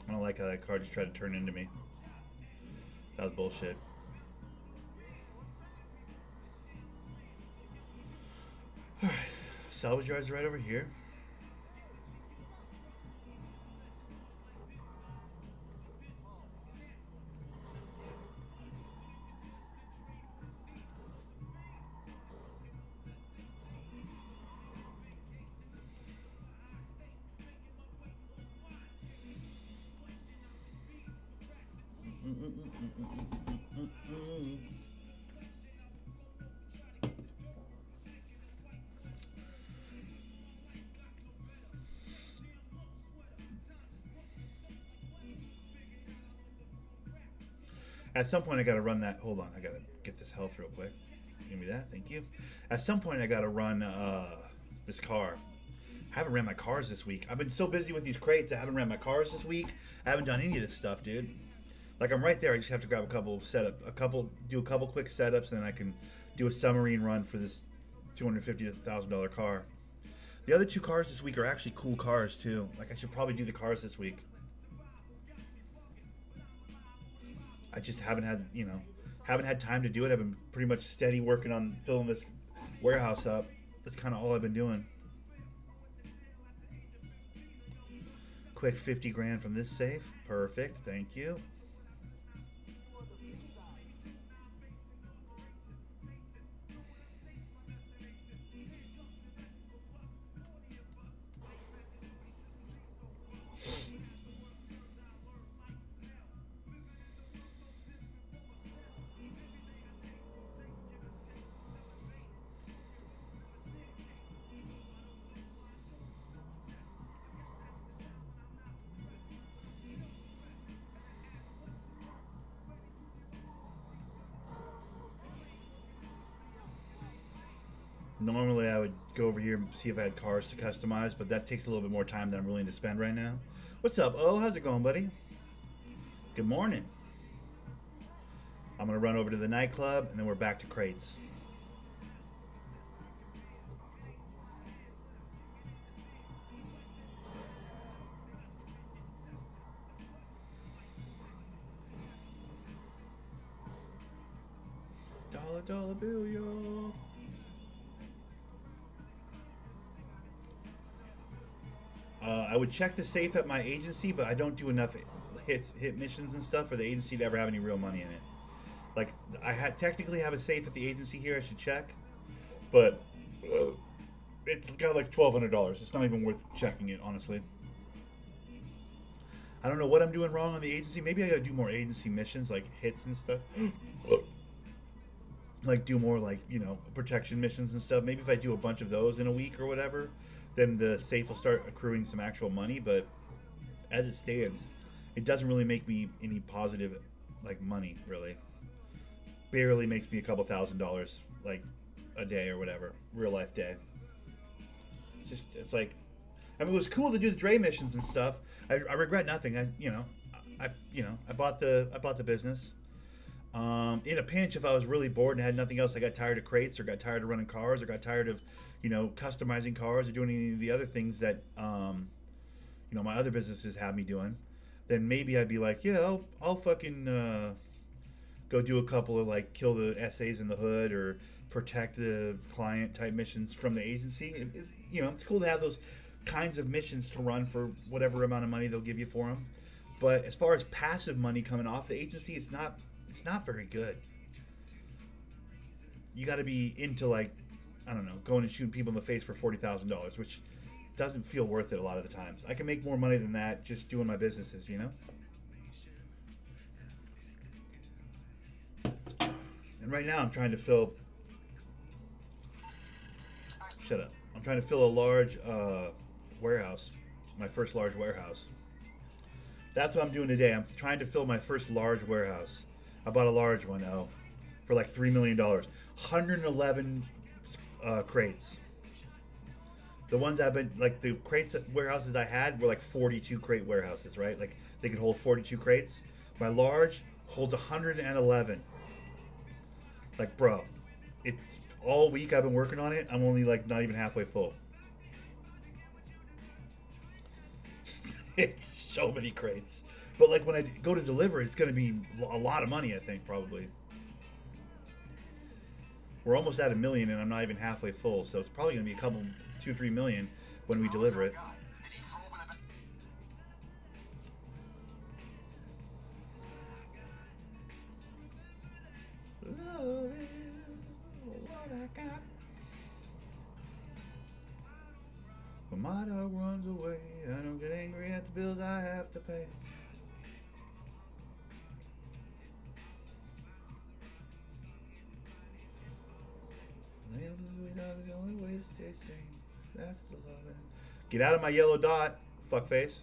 I don't like how that car just tried to turn into me. That was bullshit. Alright. Salvage yard's right over here. At some point, I got to run that. Hold on, I got to get this health real quick. Give me that, thank you. At some point, I got to run this car. I haven't ran my cars this week. I've been so busy with these crates, I haven't ran my cars this week. I haven't done any of this stuff, dude. Like, I'm right there. I just have to grab do a couple quick setups, and then I can do a submarine run for this $250,000 car. The other two cars this week are actually cool cars too. Like, I should probably do the cars this week. I just haven't had time to do it. I've been pretty much steady working on filling this warehouse up. That's kind of all I've been doing. Quick 50 grand from this safe. Perfect. Thank you. Normally I would go over here and see if I had cars to customize, but that takes a little bit more time than I'm willing to spend right now. What's up? Oh, how's it going, buddy? Good morning. I'm going to run over to the nightclub, and then we're back to crates. Dollar bill, y'all. I would check the safe at my agency, but I don't do enough hit missions and stuff for the agency to ever have any real money in it. Like, technically have a safe at the agency here. I should check, but it's got like $1,200. It's not even worth checking it, honestly. I don't know what I'm doing wrong on the agency. Maybe I gotta do more agency missions, like hits and stuff. Like, do more, like, protection missions and stuff. Maybe if I do a bunch of those in a week or whatever, then the safe will start accruing some actual money. But as it stands, it doesn't really make me any positive, like, money, really. Barely makes me a couple $1,000s, like, a day or whatever, real life day. It's like, I mean, it was cool to do the Dre missions and stuff. I regret nothing. I bought the business. In a pinch, if I was really bored and had nothing else, I got tired of crates, or got tired of running cars, or got tired of, customizing cars, or doing any of the other things that, my other businesses have me doing, then maybe I'd be like, yeah, I'll fucking go do a couple of, like, kill the essays in the hood or protect the client type missions from the agency. It's cool to have those kinds of missions to run for whatever amount of money they'll give you for them. But as far as passive money coming off the agency, it's not very good. You got to be into, like, I don't know, going and shooting people in the face for $40,000, which doesn't feel worth it a lot of the times. I can make more money than that just doing my businesses, And right now I'm trying to fill... Shut up. I'm trying to fill a large warehouse, my first large warehouse. That's what I'm doing today. I'm trying to fill my first large warehouse. I bought a large one, for like $3 million. 111 crates. The ones I've been, like, the crates warehouses I had were like 42 crate warehouses, right? Like, they could hold 42 crates. My large holds 111. Like, bro, it's all week I've been working on it. I'm only, like, not even halfway full. It's so many crates. But, like, when I go to deliver, it's going to be a lot of money, I think, probably. We're almost at $1 million, and I'm not even halfway full, so it's probably going to be a couple, 2-3 million when we deliver it. Love is what I got. When my dog runs away, I don't get angry at the bills I have to pay. The only way to stay sane, that's the loving. Get out of my yellow dot, fuckface.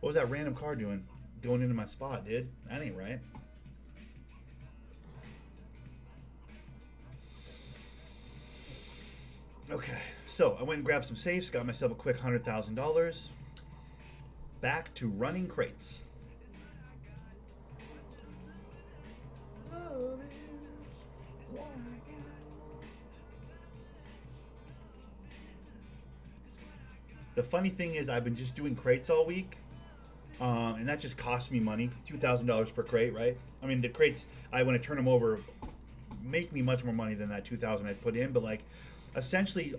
What was that random car doing? going into my spot, dude. That ain't right. Okay, so I went and grabbed some safes, got myself a quick $100,000. Back to running crates. The funny thing is, I've been just doing crates all week, and that just cost me money. $2,000 per crate, right? I mean, the crates, when I turn them over, make me much more money than that $2,000 I put in. But like, essentially,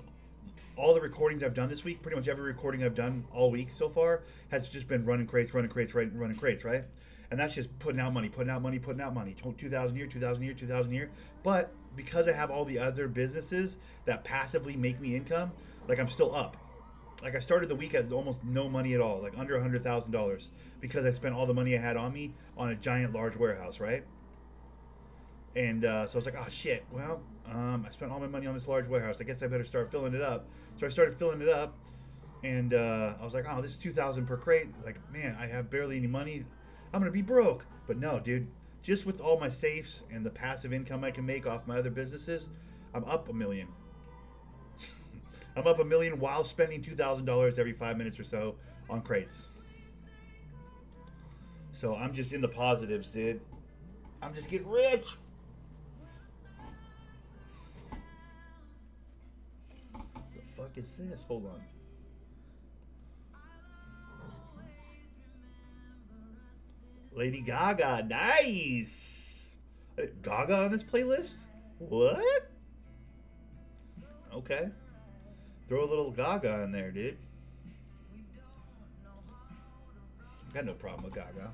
all the recordings I've done this week, pretty much every recording I've done all week so far, has just been running crates, right? And that's just putting out money. 2,000 here, 2,000 here, 2,000 here. But because I have all the other businesses that passively make me income, like I'm still up. Like I started the week at almost no money at all, like under $100,000, because I spent all the money I had on me on a giant, large warehouse, right? And so I was like, oh shit, well, I spent all my money on this large warehouse. I guess I better start filling it up. So I started filling it up, and I was like, oh, this is $2,000 per crate. Like, man, I have barely any money. I'm gonna be broke. But no, dude, just with all my safes and the passive income I can make off my other businesses, I'm up $1 million. I'm up $1 million while spending $2,000 every 5 minutes or so on crates. So I'm just in the positives, dude. I'm just getting rich. The fuck is this? Hold on. Lady Gaga, nice. Gaga on this playlist? What? Okay. Throw a little Gaga in there, dude. Got no problem with Gaga.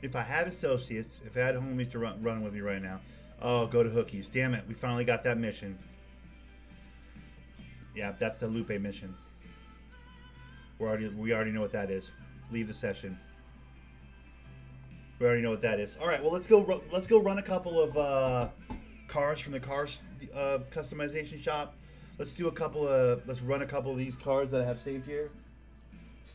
If I had associates, if I had homies to run with me right now, oh, go to Hookies. Damn it, we finally got that mission. Yeah, that's the Lupe mission. We already know what that is. Leave the session. We already know what that is. All right, well let's go run a couple of cars from the cars customization shop. Let's run a couple of these cars that I have saved here.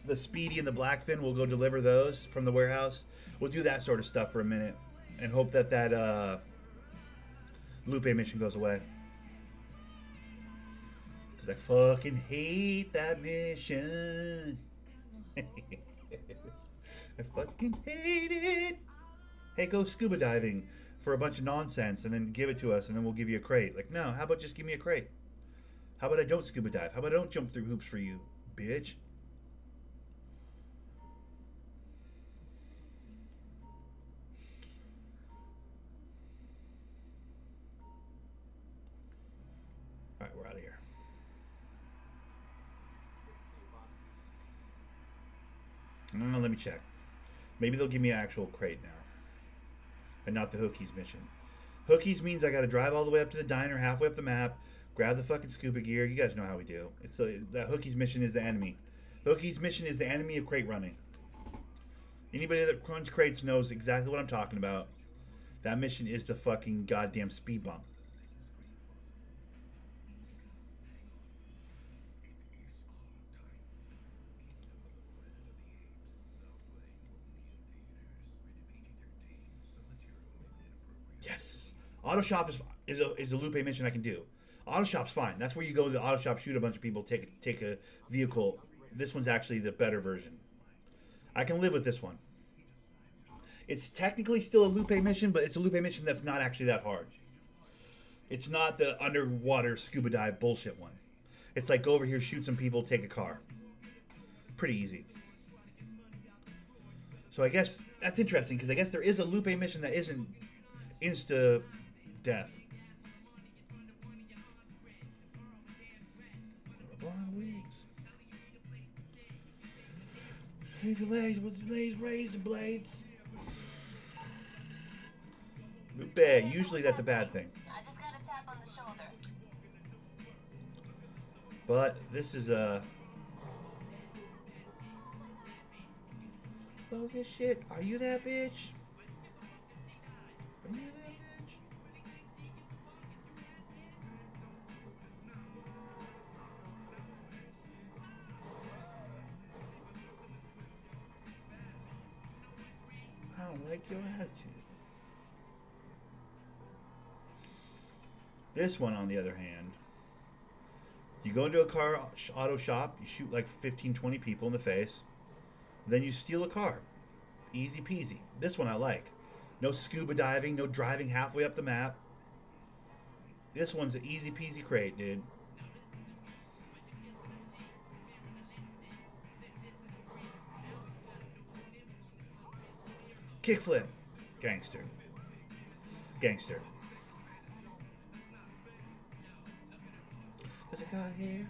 The Speedy and the Blackfin, we'll go deliver those from the warehouse. We'll do that sort of stuff for a minute and hope that Lupe mission goes away. Because I fucking hate that mission. I fucking hate it. Hey, go scuba diving for a bunch of nonsense and then give it to us and then we'll give you a crate. Like, no, how about just give me a crate? How about I don't scuba dive? How about I don't jump through hoops for you, bitch? Alright, we're out of here. Let me check. Maybe they'll give me an actual crate now. And not the Hookies mission. Hookies means I gotta drive all the way up to the diner, halfway up the map, grab the fucking scuba gear. You guys know how we do. It's the Hookies mission is the enemy. Hookies mission is the enemy of crate running. Anybody that runs crates knows exactly what I'm talking about. That mission is the fucking goddamn speed bump. Yes. Auto shop is a Lupe mission I can do. Auto shop's fine. That's where you go to the auto shop, shoot a bunch of people, take a vehicle. This one's actually the better version. I can live with this one. It's technically still a Lupe mission, but it's a Lupe mission that's not actually that hard. It's not the underwater scuba dive bullshit one. It's like go over here, shoot some people, take a car. Pretty easy. So I guess that's interesting because I guess there is a Lupe mission that isn't insta death. Blonde wigs. Shave your legs with the blades, raise the blades. Lupe, usually that's a bad thing. I just got a tap on the shoulder. But this is a. Oh, this shit. Are you that bitch? Are you that bitch? I don't like your attitude. This one, on the other hand, you go into a car auto shop, you shoot like 15, 20 people in the face, then you steal a car. Easy peasy. This one I like. No scuba diving, no driving halfway up the map. This one's an easy peasy crate, dude. Kickflip. Gangster. Gangster. There's a guy here.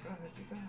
God, there's a guy.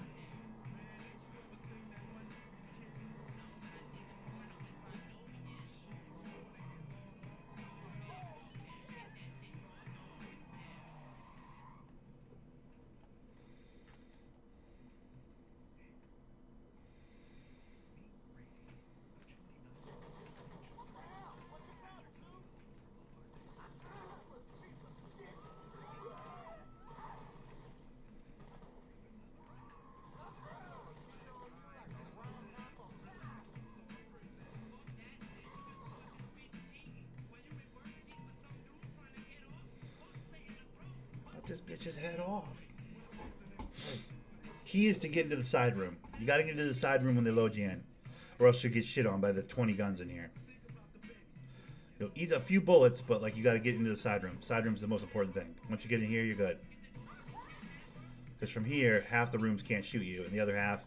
This bitch's head off. Key is to get into the side room. You gotta get into the side room when they load you in, or else you'll get shit on by the 20 guns in here. You'll eat a few bullets, but like you gotta get into the side room. Side room's the most important thing. Once you get in here, you're good. Because from here, half the rooms can't shoot you, and the other half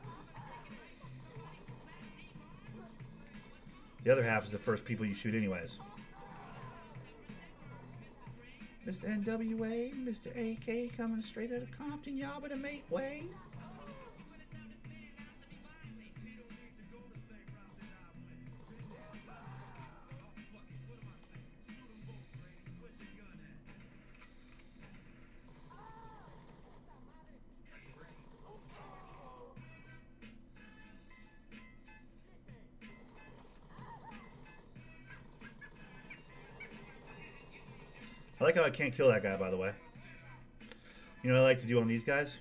is the first people you shoot anyways. Mr. NWA, Mr. AK coming straight out of Compton, y'all better make way. I like how I can't kill that guy, by the way. You know what I like to do on these guys?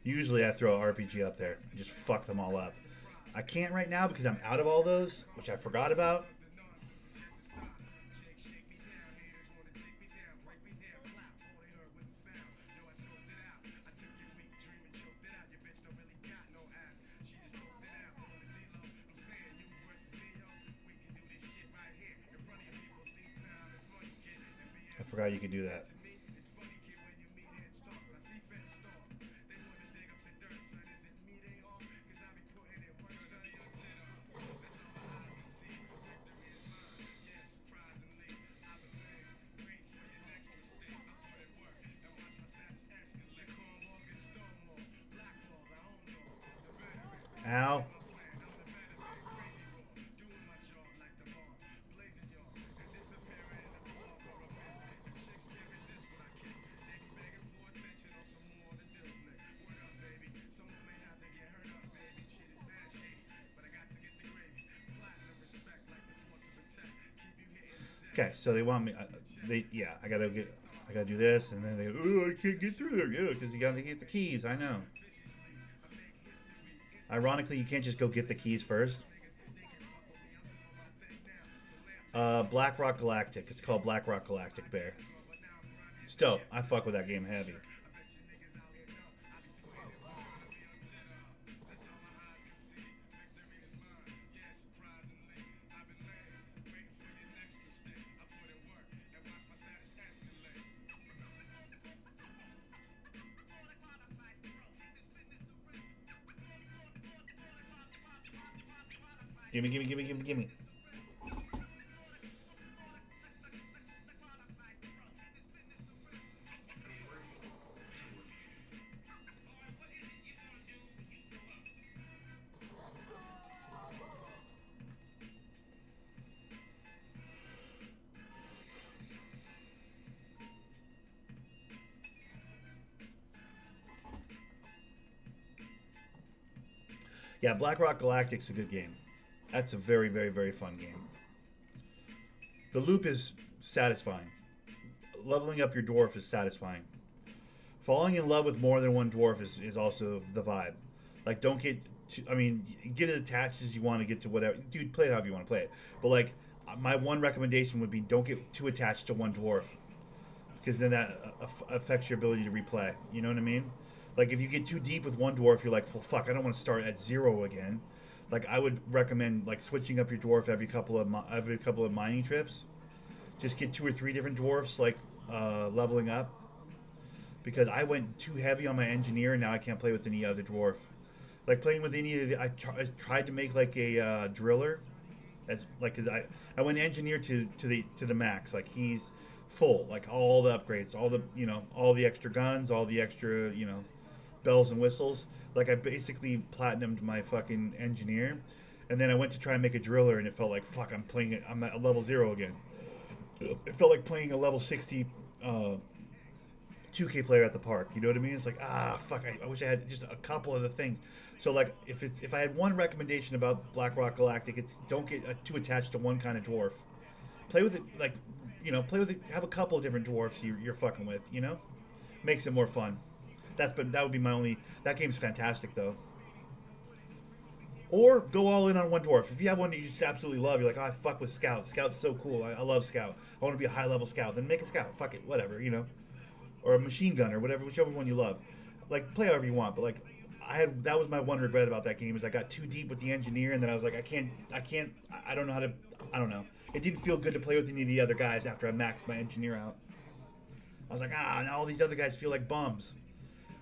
Usually I throw an RPG up there and just fuck them all up. I can't right now because I'm out of all those, which I forgot about. I forgot you could do that. Ow. Okay, so they want me. I gotta do this, and then they. Oh, I can't get through there. Yeah, because you gotta get the keys. I know. Ironically, you can't just go get the keys first. Black Rock Galactic. It's called Black Rock Galactic Bear. It's dope. I fuck with that game heavy. Gimme, gimme, gimme, gimme, gimme. Yeah, Blackrock Galactic's a good game. That's a very, very, very fun game. The loop is satisfying. Leveling up your dwarf is satisfying. Falling in love with more than one dwarf is also the vibe. Like, don't get too, I mean, get as attached as you want to get to whatever. Dude, play it however you want to play it. But, like, my one recommendation would be don't get too attached to one dwarf. Because then that affects your ability to replay. You know what I mean? Like, if you get too deep with one dwarf, you're like, well, fuck, I don't want to start at 0 again. Like, I would recommend, like, switching up your dwarf every couple of mining trips. Just get 2 or 3 different dwarfs, like, leveling up. Because I went too heavy on my engineer, and now I can't play with any other dwarf. Like, playing with any of the... I tried to make, like, a driller. As like, cause I went engineer to the max. Like, he's full. Like, all the upgrades. All the, you know, all the extra guns. All the extra, you know, bells and whistles. Like, I basically platinumed my fucking engineer. And then I went to try and make a driller, and it felt like, fuck, I'm at level 0 again. It felt like playing a level 60 2K player at the park. You know what I mean? It's like, fuck, I wish I had just a couple of the things. So, like, if I had one recommendation about Blackrock Galactic, it's don't get too attached to one kind of dwarf. Play with it, like, you know, play with it. Have a couple of different dwarfs you're fucking with. You know, makes it more fun. That would be my only. That game's fantastic though. Or go all in on one dwarf. If you have one that you just absolutely love, you're like, I fuck with Scout. Scout's so cool. I love Scout. I want to be a high level Scout. Then make a Scout. Fuck it, whatever, you know. Or a machine gunner, whatever, whichever one you love. Like, play however you want. But like, that was my one regret about that game is I got too deep with the engineer, and then I was like, I don't know how to. I don't know. It didn't feel good to play with any of the other guys after I maxed my engineer out. I was like, now all these other guys feel like bums.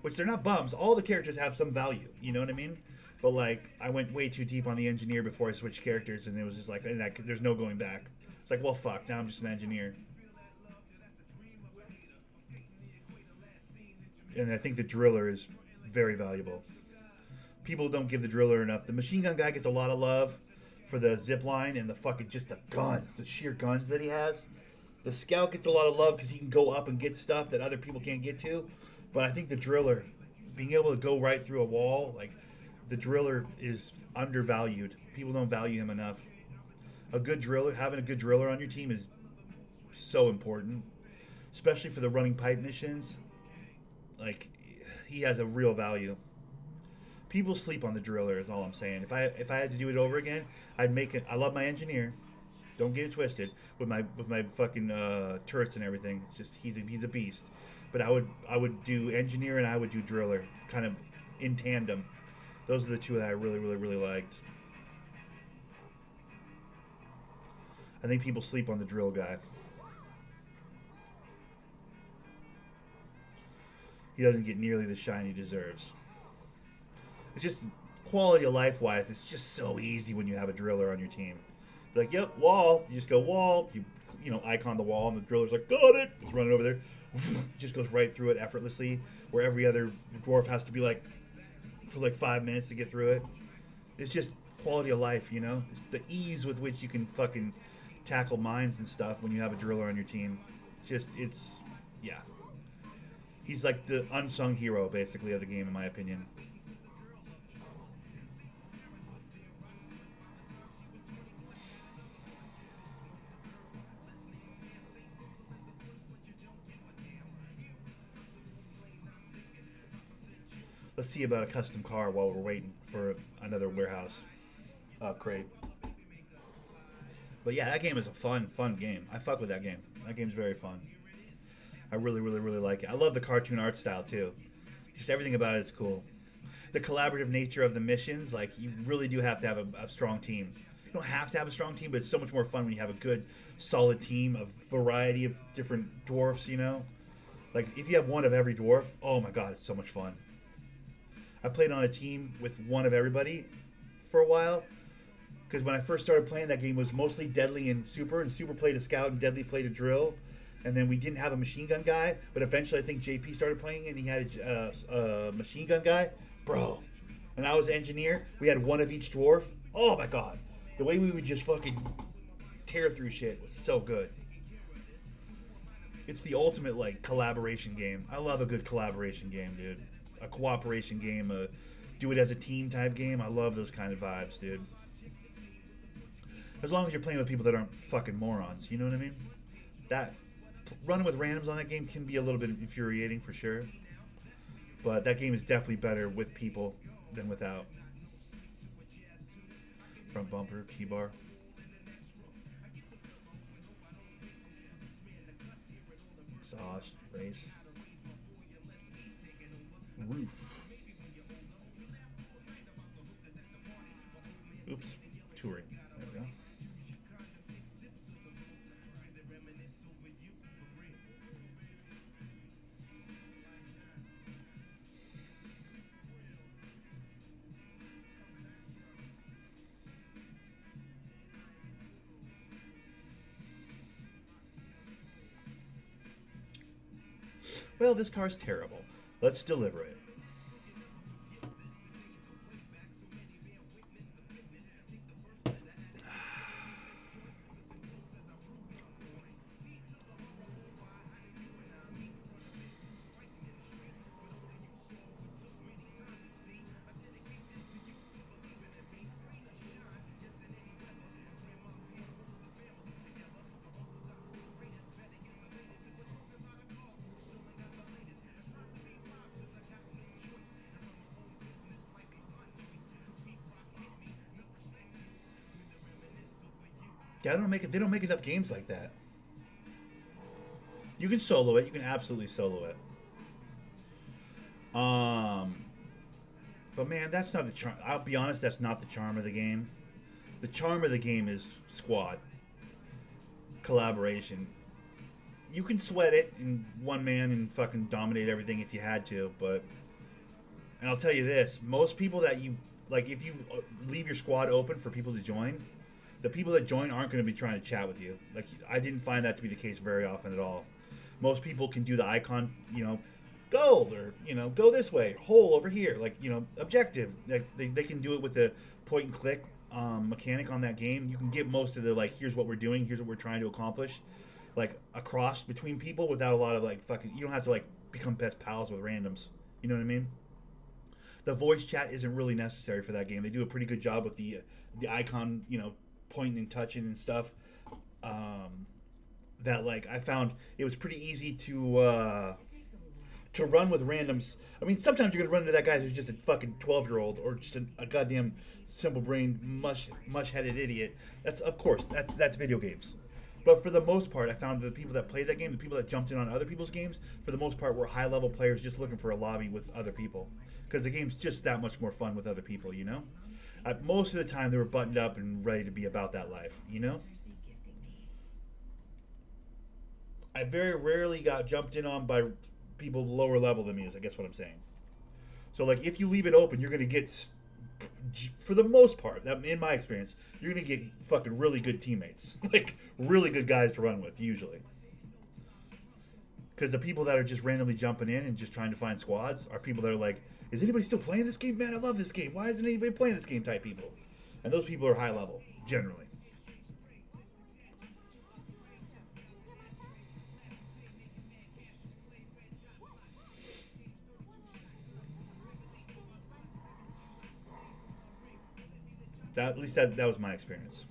Which they're not bums. All the characters have some value. You know what I mean? But, like, I went way too deep on the engineer before I switched characters, and it was just like, there's no going back. It's like, well, fuck, now I'm just an engineer. And I think the driller is very valuable. People don't give the driller enough. The machine gun guy gets a lot of love for the zip line and the fucking, just the guns, the sheer guns that he has. The scout gets a lot of love because he can go up and get stuff that other people can't get to. But I think the driller, being able to go right through a wall, like, the driller is undervalued. People don't value him enough. Having a good driller on your team is so important, especially for the running pipe missions. Like, he has a real value. People sleep on the driller is all I'm saying. If I had to do it over again, I'd make it. I love my engineer. Don't get it twisted with my fucking turrets and everything. It's just he's a beast. But I would do engineer and I would do driller, kind of in tandem. Those are the two that I really, really, really liked. I think people sleep on the drill guy. He doesn't get nearly the shine he deserves. It's just quality of life wise, it's just so easy when you have a driller on your team. Like, yep, wall. You just go wall. You know, icon the wall, and the driller's like, got it. He's running over there. Just goes right through it effortlessly. Where every other dwarf has to be like for like 5 minutes to get through it. It's just quality of life, you know? It's the ease with which you can fucking tackle mines and stuff when you have a driller on your team. Yeah. He's like the unsung hero, basically, of the game, in my opinion. Let's see about a custom car while we're waiting for another warehouse crate. But yeah, that game is a fun game. I fuck with that game. That game's very fun. I really, really, really like it. I love the cartoon art style too. Just everything about it is cool. The collaborative nature of the missions, like, you really do have to have a strong team. You don't have to have a strong team, but it's so much more fun when you have a good, solid team, a variety of different dwarfs, you know? Like, if you have one of every dwarf, oh my god, it's so much fun. I played on a team with one of everybody for a while, Because when I first started playing, that game was mostly Deadly and Super played a scout and Deadly played a drill. And then we didn't have a machine gun guy, but eventually I think JP started playing and he had a machine gun guy. Bro. And I was engineer. We had one of each dwarf. Oh my god. The way we would just fucking tear through shit was so good. It's the ultimate, like, collaboration game. I love a good collaboration game, dude. A cooperation game, a do it as a team type game. I love those kind of vibes, dude. As long as you're playing with people that aren't fucking morons, you know what I mean? That running with randoms on that game can be a little bit infuriating for sure. But that game is definitely better with people than without. Front bumper, key bar. Exhaust, race. Roof. Oops. Touring. There we go. Well, this car's terrible. Let's deliver it. Yeah, they don't make enough games like that. You can solo it. You can absolutely solo it. But man, that's not the charm. I'll be honest, that's not the charm of the game. The charm of the game is squad collaboration. You can sweat it in one man and fucking dominate everything if you had to, but and I'll tell you this: most people that you like, if you leave your squad open for people to join, the people that join aren't going to be trying to chat with you. Like, I didn't find that to be the case very often at all. Most people can do the icon, gold, or, go this way, hole over here, like, objective. Like, they can do it with the point and click mechanic on that game. You can get most of the, like, here's what we're doing, here's what we're trying to accomplish, like, across between people without a lot of, like, fucking, you don't have to, like, become best pals with randoms. You know what I mean? The voice chat isn't really necessary for that game. They do a pretty good job with the icon, pointing and touching and stuff. That, like, I found it was pretty easy to run with randoms. I mean, sometimes you're gonna run into that guy who's just a fucking 12-year-old or just a goddamn simple-brained mush-headed idiot. That's video games. But for the most part, I found the people that played that game, the people that jumped in on other people's games, for the most part, were high-level players just looking for a lobby with other people. Because the game's just that much more fun with other people, most of the time, they were buttoned up and ready to be about that life, I very rarely got jumped in on by people lower level than me, is I guess what I'm saying. So, like, if you leave it open, you're going to get, for the most part, in my experience, you're going to get fucking really good teammates. Like, really good guys to run with, usually. Because the people that are just randomly jumping in and just trying to find squads are people that are like, is anybody still playing this game? Man, I love this game. Why isn't anybody playing this game type people? And those people are high level, generally. At least that was my experience.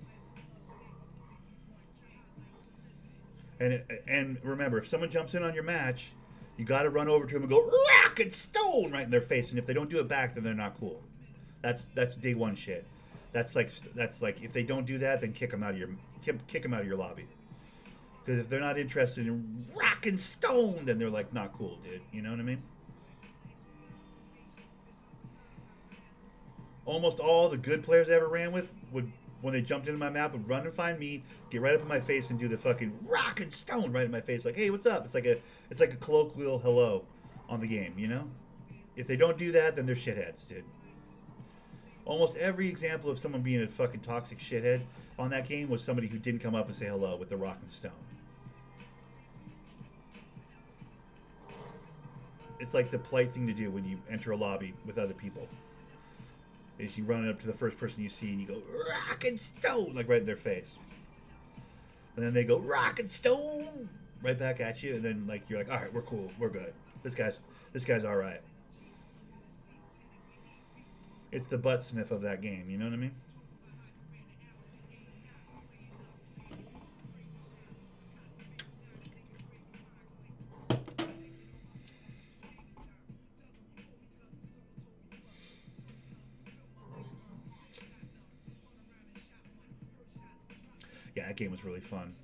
And remember, if someone jumps in on your match, you got to run over to them and go rock and stone right in their face. And if they don't do it back, then they're not cool. That's day one shit. That's like if they don't do that, then kick them out of your lobby. Because if they're not interested in rock and stone, then they're like not cool, dude. You know what I mean? Almost all the good players I ever ran with would, when they jumped into my map, would run and find me, get right up in my face, and do the fucking rock and stone right in my face, like, "Hey, what's up?" It's like a colloquial hello on the game, If they don't do that, then they're shitheads, dude. Almost every example of someone being a fucking toxic shithead on that game was somebody who didn't come up and say hello with the rock and stone. It's like the polite thing to do when you enter a lobby with other people. Is you run up to the first person you see and you go, rock and stone, like right in their face. And then they go, rock and stone, right back at you. And then like you're like, all right, we're cool, we're good. This guy's all right. It's the butt sniff of that game. You know what I mean? Yeah, that game was really fun.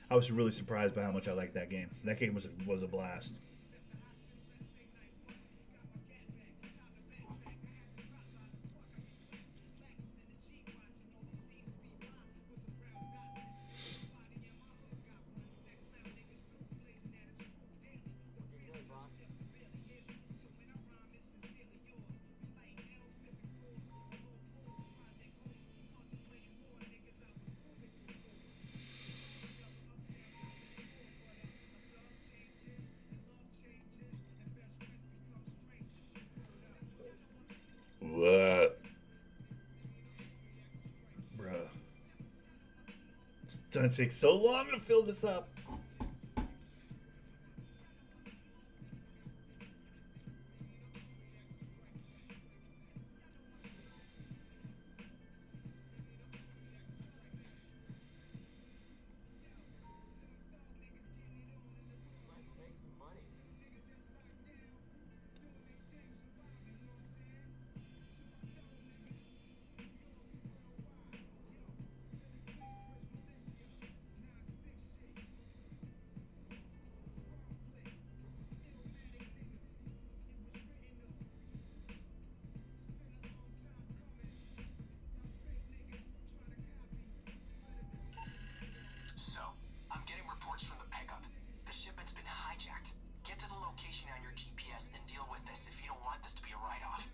I was really surprised by how much I liked that game. That game was a blast. Enjoy, boss. What? Bruh. It's gonna take so long to fill this up. Let's make some money. So, I'm getting reports from the pickup. The shipment's been hijacked. Get to the location on your GPS and deal with this if you don't want this to be a write-off.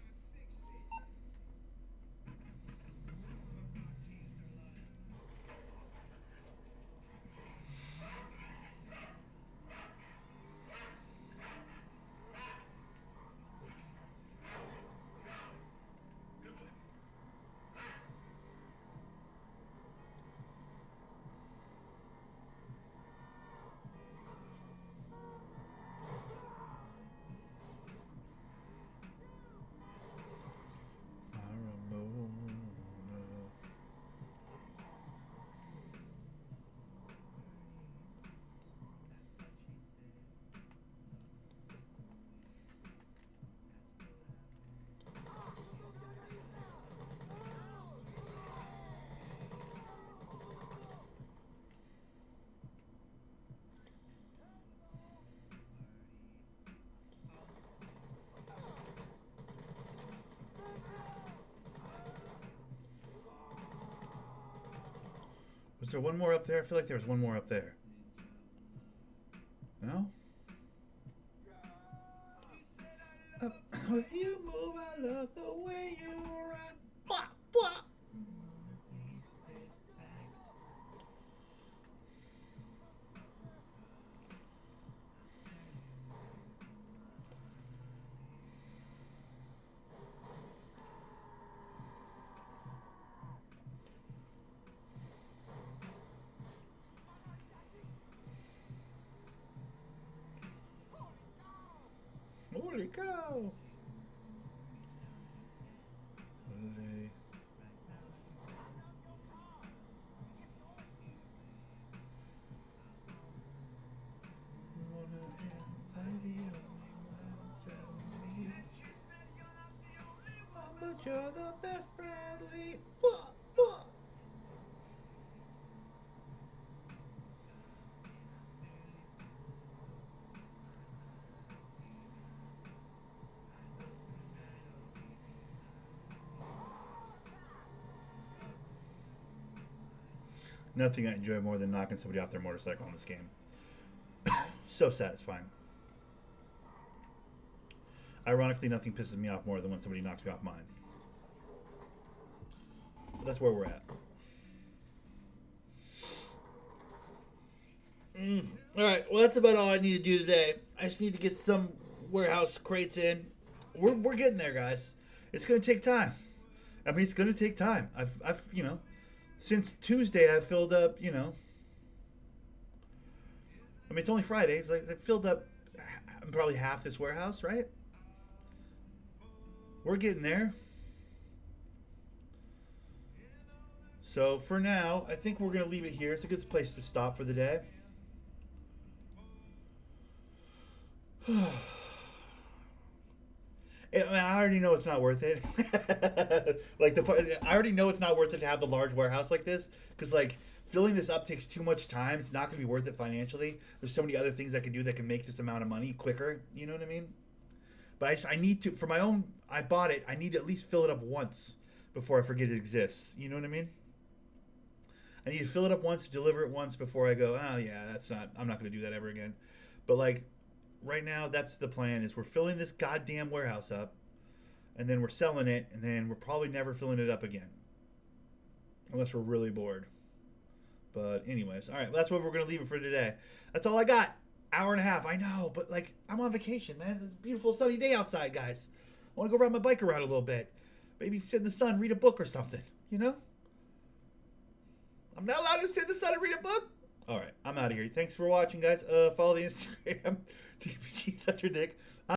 Was there one more up there? I feel like there was one more up there. No? You move, I love the way you rock. Blah, blah. Holy cow! Holy. But you're the best Bradley. Blah, blah. Nothing I enjoy more than knocking somebody off their motorcycle in this game. So satisfying. Ironically, nothing pisses me off more than when somebody knocks me off mine. But that's where we're at. All right, well, that's about all I need to do today. I just need to get some warehouse crates in. We're getting there, guys. It's going to take time. I mean, it's going to take time. I've since Tuesday, I've filled up, I mean, it's only Friday. It's like I filled up probably half this warehouse, right? We're getting there. So for now, I think we're going to leave it here. It's a good place to stop for the day. I already know it's not worth it. I already know it's not worth it to have the large warehouse like this, because like filling this up takes too much time. It's not going to be worth it financially. There's so many other things I can do that can make this amount of money quicker. You know what I mean? But I need to, for my own. I bought it. I need to at least fill it up once before I forget it exists. You know what I mean? I need to fill it up once, deliver it once before I go, oh yeah, I'm not going to do that ever again. But like right now, that's the plan, is we're filling this goddamn warehouse up, and then we're selling it, and then we're probably never filling it up again. Unless we're really bored. But anyways, all right, that's what we're going to leave it for today. That's all I got. Hour and a half, I know, but like, I'm on vacation, man. It's a beautiful sunny day outside, guys. I want to go ride my bike around a little bit. Maybe sit in the sun, read a book or something, you know? I'm not allowed to sit in the sun and read a book? All right, I'm out of here. Thanks for watching, guys. Follow the Instagram, TPG Thunderdick.